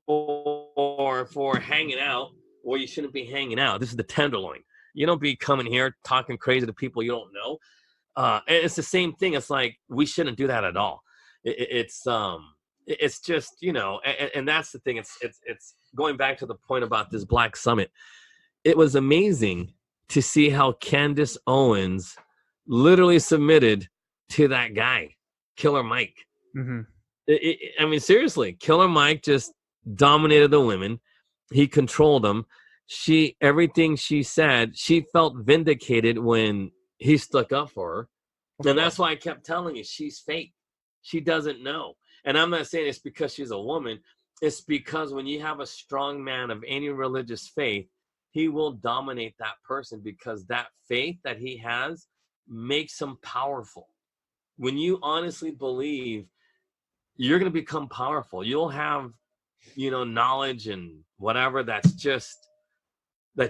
Speaker 6: for hanging out where you shouldn't be hanging out. This is the Tenderloin. You don't be coming here talking crazy to people you don't know. And it's the same thing. It's like, we shouldn't do that at all. It's just, and that's the thing. It's going back to the point about this Black Summit. It was amazing to see how Candace Owens literally submitted to that guy, Killer Mike.
Speaker 5: mm-hmm.
Speaker 6: I mean, seriously, Killer Mike just dominated the women. He controlled them. Everything she said, she felt vindicated when he stuck up for her. And that's why I kept telling you, she's fake. She doesn't know. And I'm not saying it's because she's a woman. It's because when you have a strong man of any religious faith, he will dominate that person, because that faith that he has makes him powerful. When you honestly believe, you're going to become powerful. You'll have, knowledge and whatever that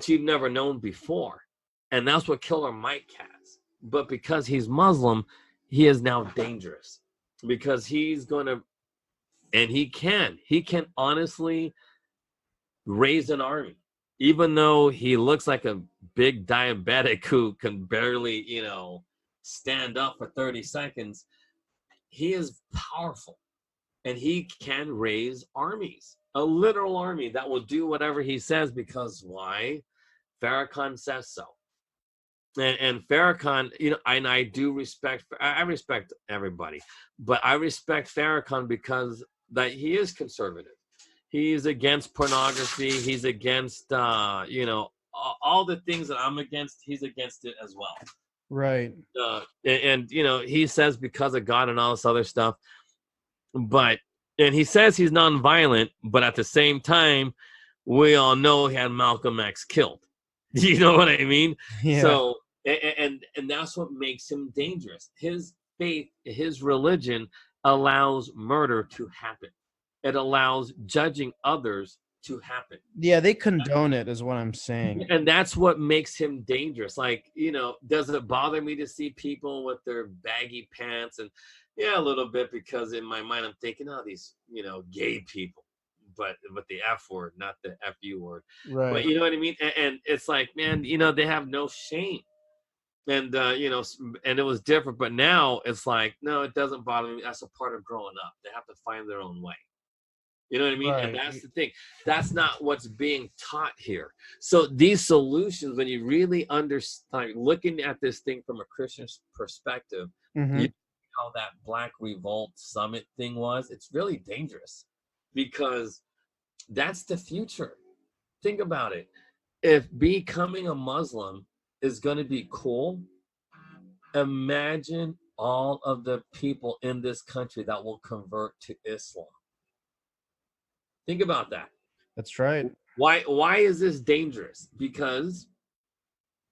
Speaker 6: you've never known before. And that's what Killer Mike has. But because he's Muslim, he is now dangerous, because he's going to, and he can honestly raise an army, even though he looks like a big diabetic who can barely, stand up for 30 seconds. He is powerful, and he can raise armies, a literal army that will do whatever he says, because why? Farrakhan says so. And Farrakhan, and I respect everybody, but I respect Farrakhan because that he is conservative. He's against pornography. He's against, all the things that I'm against. He's against it as well.
Speaker 5: Right.
Speaker 6: And he says because of God and all this other stuff, and he says he's nonviolent, but at the same time, we all know he had Malcolm X killed. You know what I mean?
Speaker 5: Yeah.
Speaker 6: So, and that's what makes him dangerous. His faith, his religion allows murder to happen. It allows judging others to happen.
Speaker 5: Yeah, they condone it, is what I'm saying.
Speaker 6: And that's what makes him dangerous. Like, does it bother me to see people with their baggy pants? And yeah, a little bit, because in my mind I'm thinking, oh, these, gay people, but with the F word, not the FU word.
Speaker 5: Right.
Speaker 6: But you know what I mean? And it's like, man, they have no shame. And, and it was different. But now it's like, no, it doesn't bother me. That's a part of growing up. They have to find their own way. You know what I mean? Right. And that's the thing. That's not what's being taught here. So these solutions, when you really understand, looking at this thing from a Christian perspective,
Speaker 5: mm-hmm.
Speaker 6: You know how that Black Revolt Summit thing was, it's really dangerous, because that's the future. Think about it. If becoming a Muslim is going to be cool, imagine all of the people in this country that will convert to Islam. Think about that.
Speaker 5: That's right.
Speaker 6: Why is this dangerous? Because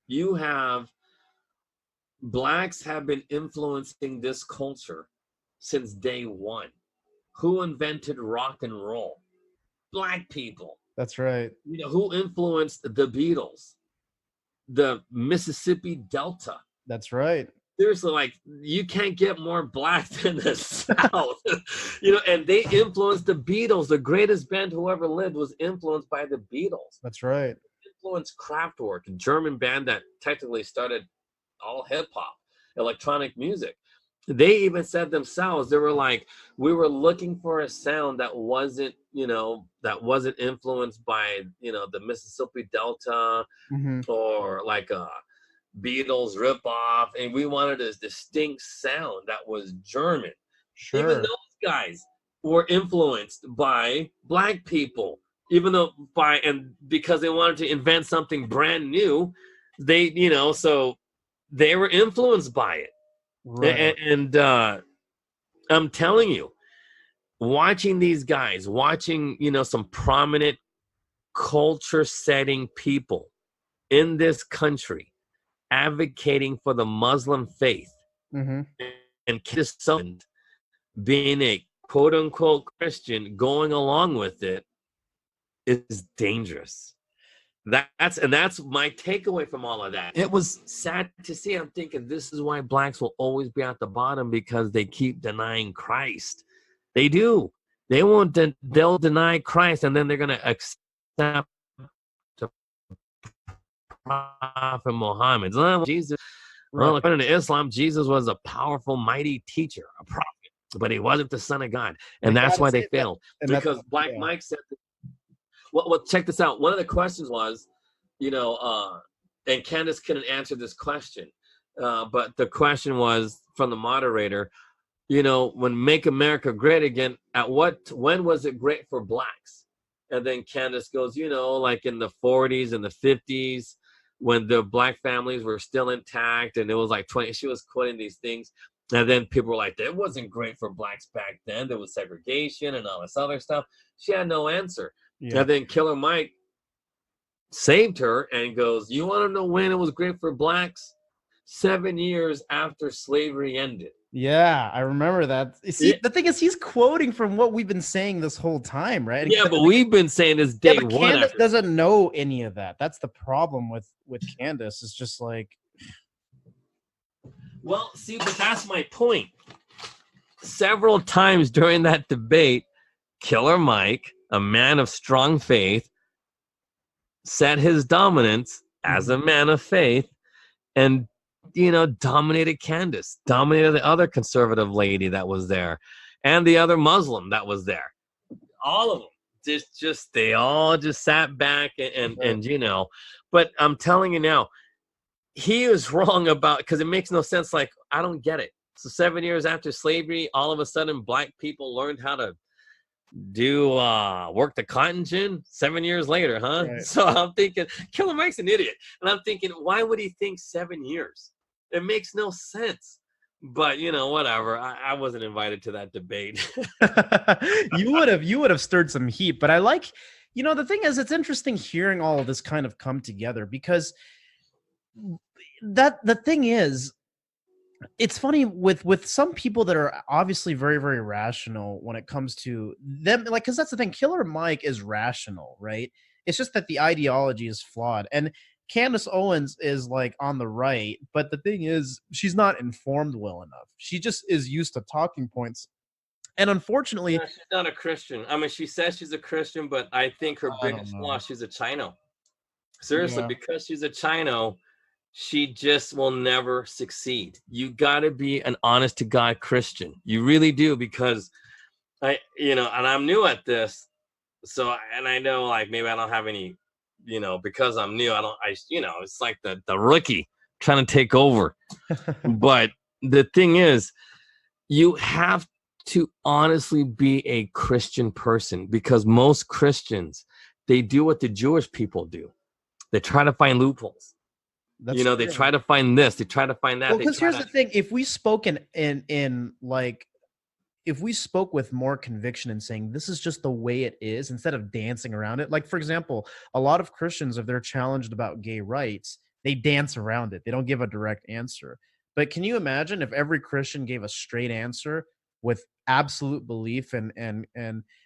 Speaker 6: you have Blacks have been influencing this culture since day one. Who invented rock and roll? Black people.
Speaker 5: That's right.
Speaker 6: Who influenced the Beatles? The Mississippi Delta.
Speaker 5: That's right.
Speaker 6: Seriously, like, you can't get more Black than the South. And they influenced the Beatles. The greatest band who ever lived was influenced by the Beatles.
Speaker 5: That's right.
Speaker 6: Influenced Kraftwerk, a German band that technically started all hip-hop, electronic music. They even said themselves, they were like, we were looking for a sound that wasn't, influenced by, the Mississippi Delta,
Speaker 5: mm-hmm.
Speaker 6: or like Beatles ripoff, and we wanted a distinct sound that was German.
Speaker 5: Sure.
Speaker 6: Even those guys were influenced by black people, because they wanted to invent something brand new. They, so they were influenced by it.
Speaker 5: Right.
Speaker 6: And I'm telling you, watching these guys, some prominent culture setting people in this country advocating for the Muslim faith, and Candace Owens being a quote unquote Christian going along with it is dangerous. That's my takeaway from all of that. It was sad to see. I'm thinking this is why blacks will always be at the bottom, because they keep denying Christ. They do. They won't. They'll deny Christ, and then they're going to accept the Prophet Muhammad. Jesus. Well, according to Islam, Jesus was a powerful, mighty teacher, a prophet, but he wasn't the Son of God, and that's why they failed. Because Black Mike said. Well, check this out. One of the questions was, and Candace couldn't answer this question, but the question was from the moderator, when Make America Great Again, when was it great for blacks? And then Candace goes, like in the 40s and the 50s, when the black families were still intact, and it was like 20, she was quoting these things. And then people were like, that wasn't great for blacks back then. There was segregation and all this other stuff. She had no answer. Yeah. And then Killer Mike saved her and goes, you want to know when it was great for blacks? 7 years after slavery ended.
Speaker 7: Yeah, I remember that. See, the thing is, he's quoting from what we've been saying this whole time, right?
Speaker 6: Yeah, but we've been saying this day
Speaker 7: but
Speaker 6: one.
Speaker 7: Candace doesn't know any of that. That's the problem with Candace. It's just like...
Speaker 6: Well, see, but that's my point. Several times during that debate, Killer Mike, a man of strong faith, set his dominance as a man of faith and, dominated Candace, dominated the other conservative lady that was there and the other Muslim that was there. All of them. They all just sat back and but I'm telling you now, he is wrong because it makes no sense. Like, I don't get it. So 7 years after slavery, all of a sudden black people learned how to do work the cotton gin 7 years later, huh? Right. So I'm thinking Killer Mike's an idiot, and I'm thinking, why would he think 7 years? It makes no sense. But whatever. I wasn't invited to that debate.
Speaker 7: You would have stirred some heat. But I like, the thing is, it's interesting hearing all of this kind of come together, because the thing is, it's funny with some people that are obviously very, very rational when it comes to them, like, because that's the thing. Killer Mike is rational, right? It's just that the ideology is flawed. And Candace Owens is like on the right, but the thing is, she's not informed well enough. She just is used to talking points. And unfortunately,
Speaker 6: she's not a Christian. I mean, she says she's a Christian, but I think her biggest flaw, she's a Chino. Seriously, because she's a Chino, she just will never succeed. You got to be an honest to God Christian. You really do, because and I'm new at this. So, and I know, like, maybe I don't have any, because I'm new, it's like the rookie trying to take over. But the thing is, you have to honestly be a Christian person, because most Christians, they do what the Jewish people do. They try to find loopholes. That's true. They try to find this, they try to find that.
Speaker 7: Well, because here's the thing: if we spoke if we spoke with more conviction and saying this is just the way it is, instead of dancing around it, like, for example, a lot of Christians, if they're challenged about gay rights, they dance around it. They don't give a direct answer. But can you imagine if every Christian gave a straight answer with absolute belief and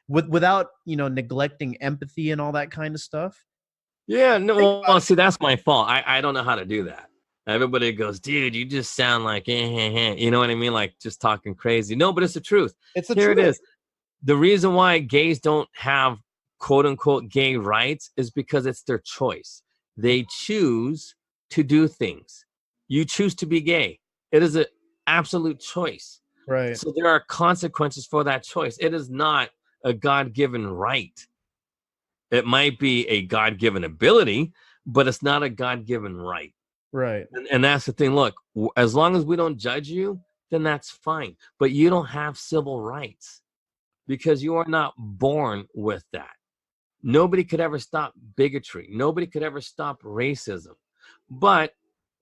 Speaker 7: without neglecting empathy and all that kind of stuff?
Speaker 6: Yeah, no, well, see, that's my fault. I don't know how to do that. Everybody goes, dude, you just sound like, you know what I mean? Like, just talking crazy. No, but it's the truth.
Speaker 7: It's the truth.
Speaker 6: Here it is. The reason why gays don't have quote unquote gay rights is because it's their choice. They choose to do things. You choose to be gay. It is an absolute choice.
Speaker 7: Right.
Speaker 6: So there are consequences for that choice. It is not a God-given right. It might be a God-given ability, but it's not a God-given right.
Speaker 7: Right.
Speaker 6: And that's the thing. Look, as long as we don't judge you, then that's fine. But you don't have civil rights because you are not born with that. Nobody could ever stop bigotry. Nobody could ever stop racism. But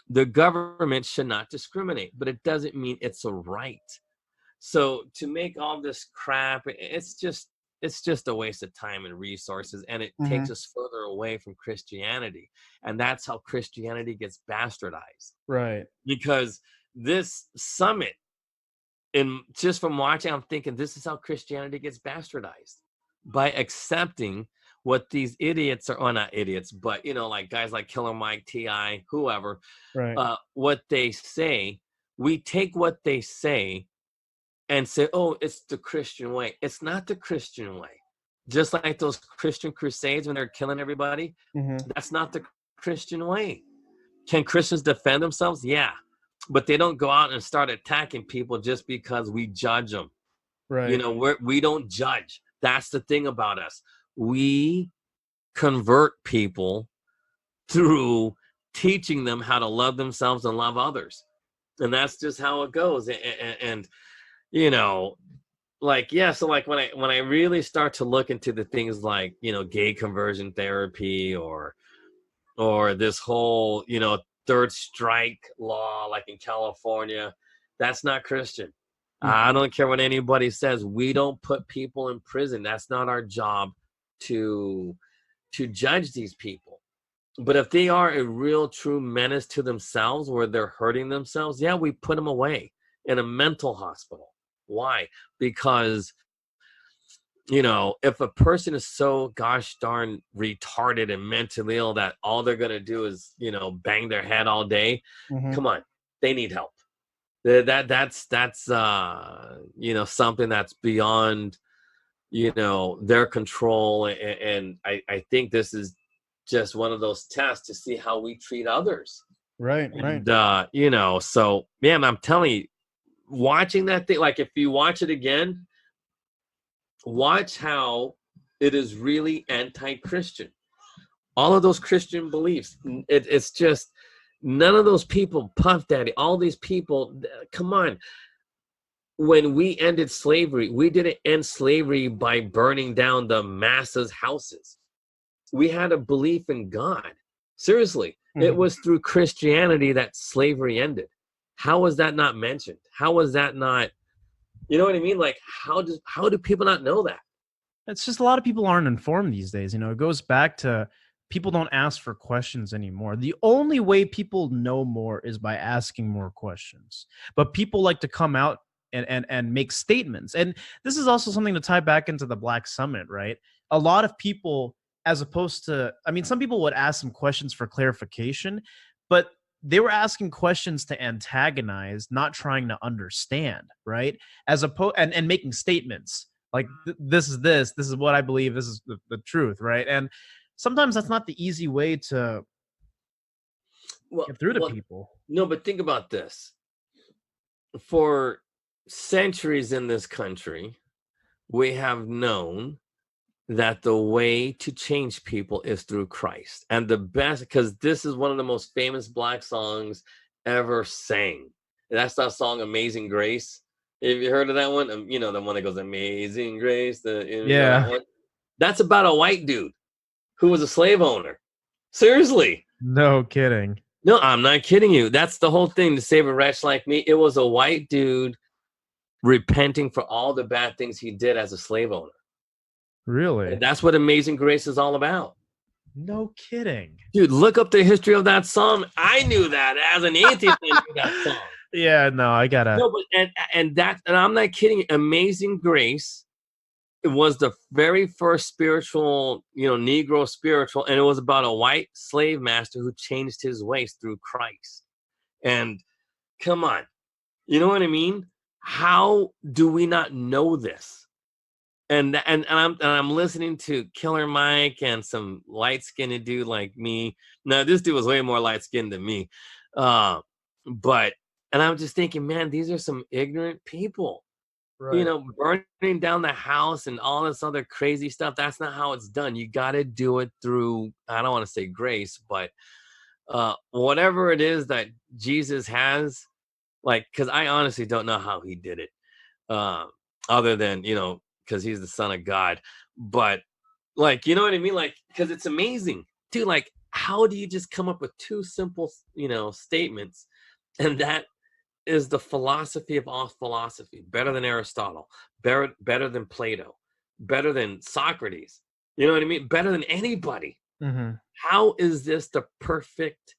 Speaker 6: the government should not discriminate. But it doesn't mean it's a right. So to make all this crap, it's just a waste of time and resources, and it takes us further away from Christianity. And that's how Christianity gets bastardized.
Speaker 7: Right.
Speaker 6: Because this summit, and just from watching, I'm thinking this is how Christianity gets bastardized, by accepting what these idiots are, or not idiots, but like guys like Killer Mike, T.I., whoever,
Speaker 7: Right.
Speaker 6: What they say. We take what they say and say, oh, it's the Christian way. It's not the Christian way. Just like those Christian crusades when they're killing everybody, that's not the Christian way. Can Christians defend themselves? Yeah. But they don't go out and start attacking people just because we judge them.
Speaker 7: Right.
Speaker 6: We don't judge. That's the thing about us. We convert people through teaching them how to love themselves and love others. And that's just how it goes. And like, yeah, so like when I really start to look into the things like, gay conversion therapy or this whole, third strike law, like in California, that's not Christian. I don't care what anybody says. We don't put people in prison. That's not our job to judge these people. But if they are a real true menace to themselves, where they're hurting themselves, yeah, we put them away in a mental hospital. Why? Because, if a person is so gosh darn retarded and mentally ill that all they're going to do is, bang their head all day, come on, they need help. That's something that's beyond, their control. And I think this is just one of those tests to see how we treat others.
Speaker 7: Right.
Speaker 6: And, so, man, I'm telling you, watching that thing, like if you watch it again, watch how it is really anti-Christian. All of those Christian beliefs, it's just none of those people, Puff Daddy, all these people, come on. When we ended slavery, we didn't end slavery by burning down the masses' houses. We had a belief in God. Seriously, it was through Christianity that slavery ended. How was that not mentioned? How was that not, you know what I mean? Like, how do people not know that?
Speaker 7: It's just a lot of people aren't informed these days. It goes back to people don't ask for questions anymore. The only way people know more is by asking more questions. But people like to come out and make statements. And this is also something to tie back into the Black Summit, right? A lot of people, as opposed to, some people would ask some questions for clarification, but they were asking questions to antagonize, not trying to understand, right? As opposed and making statements like this is what I believe, this is the truth, right? And sometimes that's not the easy way to get through to people.
Speaker 6: No, but think about this. For centuries in this country, we have known that the way to change people is through Christ. And the best, because this is one of the most famous Black songs ever sang. That's that song, Amazing Grace. Have you heard of that one? The one that goes, Amazing Grace.
Speaker 7: Yeah.
Speaker 6: That's about a white dude who was a slave owner. Seriously.
Speaker 7: No kidding.
Speaker 6: No, I'm not kidding you. That's the whole thing, to save a wretch like me. It was a white dude repenting for all the bad things he did as a slave owner.
Speaker 7: Really?
Speaker 6: And that's what Amazing Grace is all about.
Speaker 7: No kidding.
Speaker 6: Dude, look up the history of that song. I knew that as an atheist. I knew that song.
Speaker 7: Yeah, no, I gotta.
Speaker 6: No, but and I'm not kidding. Amazing Grace, it was the very first spiritual, Negro spiritual, and it was about a white slave master who changed his ways through Christ. And come on, you know what I mean? How do we not know this? And I'm listening to Killer Mike and some light-skinned dude like me. Now, this dude was way more light-skinned than me. And I'm just thinking, man, these are some ignorant people. Right. Burning down the house and all this other crazy stuff. That's not how it's done. You got to do it through, I don't want to say grace, but whatever it is that Jesus has, like, because I honestly don't know how he did it, other than, because he's the son of God. But, like, you know what I mean? Like, because it's amazing, dude. Like, how do you just come up with two simple, statements, and that is the philosophy of all philosophy, better than Aristotle, better than Plato, better than Socrates. You know what I mean? Better than anybody.
Speaker 7: Mm-hmm.
Speaker 6: How is this the perfect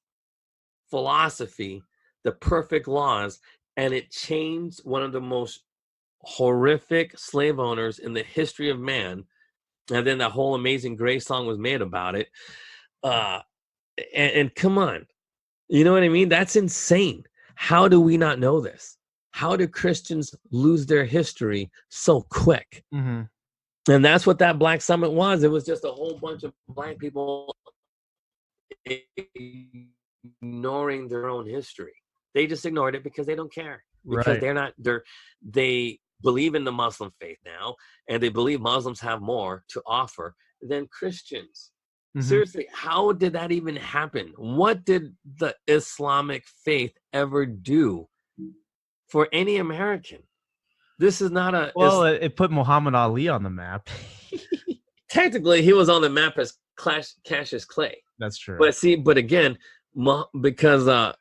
Speaker 6: philosophy, the perfect laws, and it changed one of the most horrific slave owners in the history of man? And then that whole Amazing Grace song was made about it. And come on, you know what I mean? That's insane. How do we not know this? How do Christians lose their history so quick?
Speaker 7: Mm-hmm.
Speaker 6: And that's what that Black Summit was. It was just a whole bunch of Black people ignoring their own history. They just ignored it because they don't care. Because they believe in the Muslim faith now, and they believe Muslims have more to offer than Christians. Mm-hmm. Seriously, how did that even happen? What did the Islamic faith ever do for any American? This is not a...
Speaker 7: Well, it put Muhammad Ali on the map.
Speaker 6: Technically, he was on the map as Cassius Clay.
Speaker 7: That's true.
Speaker 6: But again, because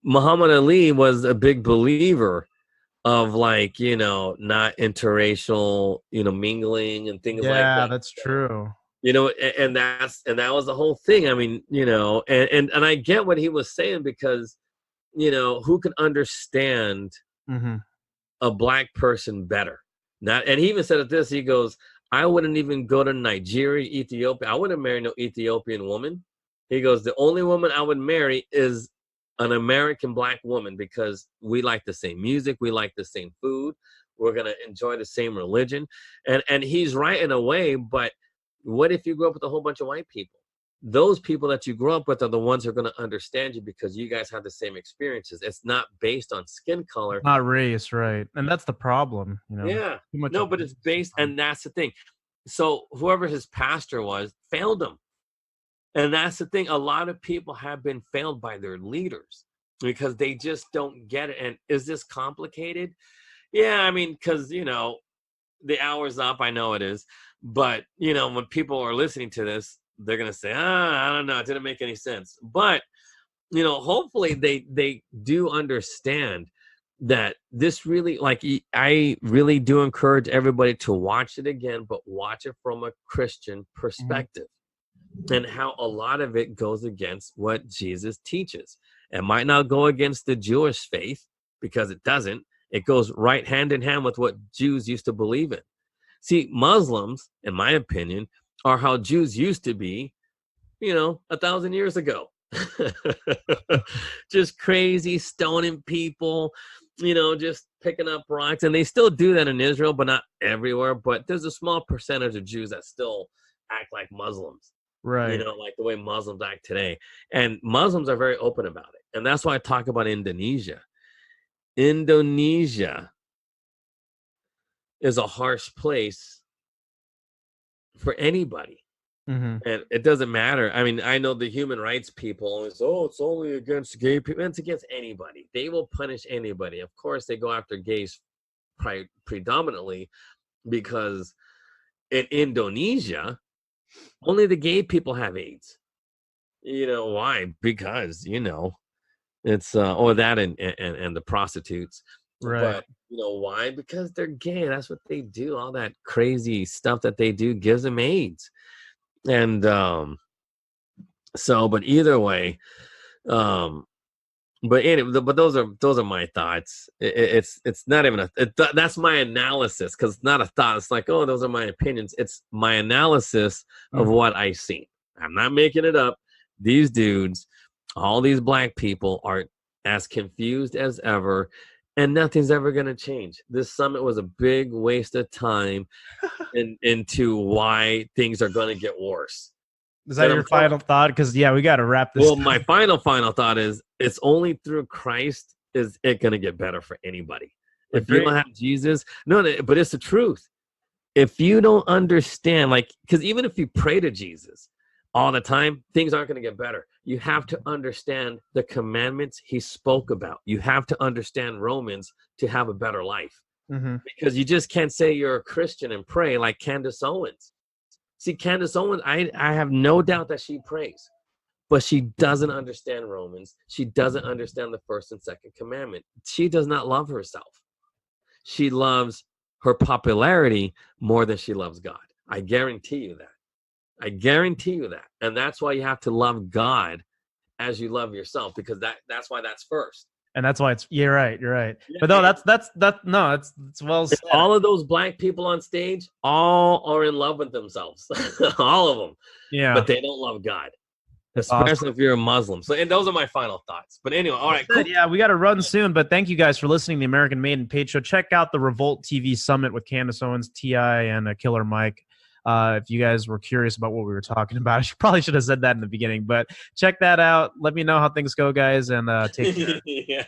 Speaker 6: Muhammad Ali was a big believer of, like, not interracial, mingling and things like that.
Speaker 7: Yeah, that's true.
Speaker 6: And that was the whole thing. I mean, and I get what he was saying, because, who can understand
Speaker 7: mm-hmm.
Speaker 6: a Black person better? And he even said it this, he goes, I wouldn't even go to Nigeria, Ethiopia. I wouldn't marry no Ethiopian woman. He goes, the only woman I would marry is an American Black woman, because we like the same music. We like the same food. We're going to enjoy the same religion. And he's right in a way, but what if you grew up with a whole bunch of white people? Those people that you grew up with are the ones who are going to understand you, because you guys have the same experiences. It's not based on skin color.
Speaker 7: Not race, right? And that's the problem.
Speaker 6: Yeah. No, but it's based, and that's the thing. So whoever his pastor was failed him. And that's the thing. A lot of people have been failed by their leaders because they just don't get it. And is this complicated? Yeah, I mean, because, the hour's up. I know it is. But, when people are listening to this, they're going to say, I don't know. It didn't make any sense. But, hopefully they do understand that this really, like, I really do encourage everybody to watch it again, but watch it from a Christian perspective. Mm-hmm. And how a lot of it goes against what Jesus teaches. It might not go against the Jewish faith, because it doesn't. It goes right hand in hand with what Jews used to believe in. See, Muslims, in my opinion, are how Jews used to be, 1,000 years ago. Just crazy, stoning people, just picking up rocks. And they still do that in Israel, but not everywhere. But there's a small percentage of Jews that still act like Muslims.
Speaker 7: Right.
Speaker 6: Like the way Muslims act today. And Muslims are very open about it. And that's why I talk about Indonesia. Indonesia is a harsh place for anybody.
Speaker 7: Mm-hmm.
Speaker 6: And it doesn't matter. I mean, I know the human rights people always, it's only against gay people. It's against anybody. They will punish anybody. Of course, they go after gays predominantly, because in Indonesia, only the gay people have AIDS. Why? Because, it's or that and the prostitutes.
Speaker 7: Right.
Speaker 6: But why? Because they're gay. That's what they do. All that crazy stuff that they do gives them AIDS. And but either way, but those are my thoughts. It's not even that's my analysis, because it's not a thought. It's like, those are my opinions. It's my analysis of what I see. I'm not making it up. These dudes, all these Black people, are as confused as ever, and nothing's ever going to change. This summit was a big waste of time into why things are going to get worse.
Speaker 7: Is that your final thought? Because, we got to wrap this up.
Speaker 6: My final thought is, it's only through Christ is it going to get better for anybody. If you don't have Jesus, but it's the truth. If you don't understand, because even if you pray to Jesus, all the time, things aren't going to get better. You have to understand the commandments he spoke about. You have to understand Romans to have a better life. Because you just can't say you're a Christian and pray like Candace Owens. See, Candace Owens, I have no doubt that she prays, but she doesn't understand Romans. She doesn't understand the first and second commandment. She does not love herself. She loves her popularity more than she loves God. I guarantee you that. I guarantee you that. And that's why you have to love God as you love yourself, because that's why that's first.
Speaker 5: And that's why you're right. Yeah, but no, it's well said.
Speaker 6: All of those black people on stage, all are in love with themselves. All of them.
Speaker 5: Yeah.
Speaker 6: But they don't love God. Especially if you're a Muslim. So, and those are my final thoughts. But anyway, all right. Cool.
Speaker 5: Yeah, we got to run soon. But thank you guys for listening to the American Made and Paid Show. Check out the Revolt TV Summit with Candace Owens, T.I., and Killer Mike. If you guys were curious about what we were talking about, I probably should have said that in the beginning. But check that out. Let me know how things go, guys, and take care.
Speaker 6: Yeah.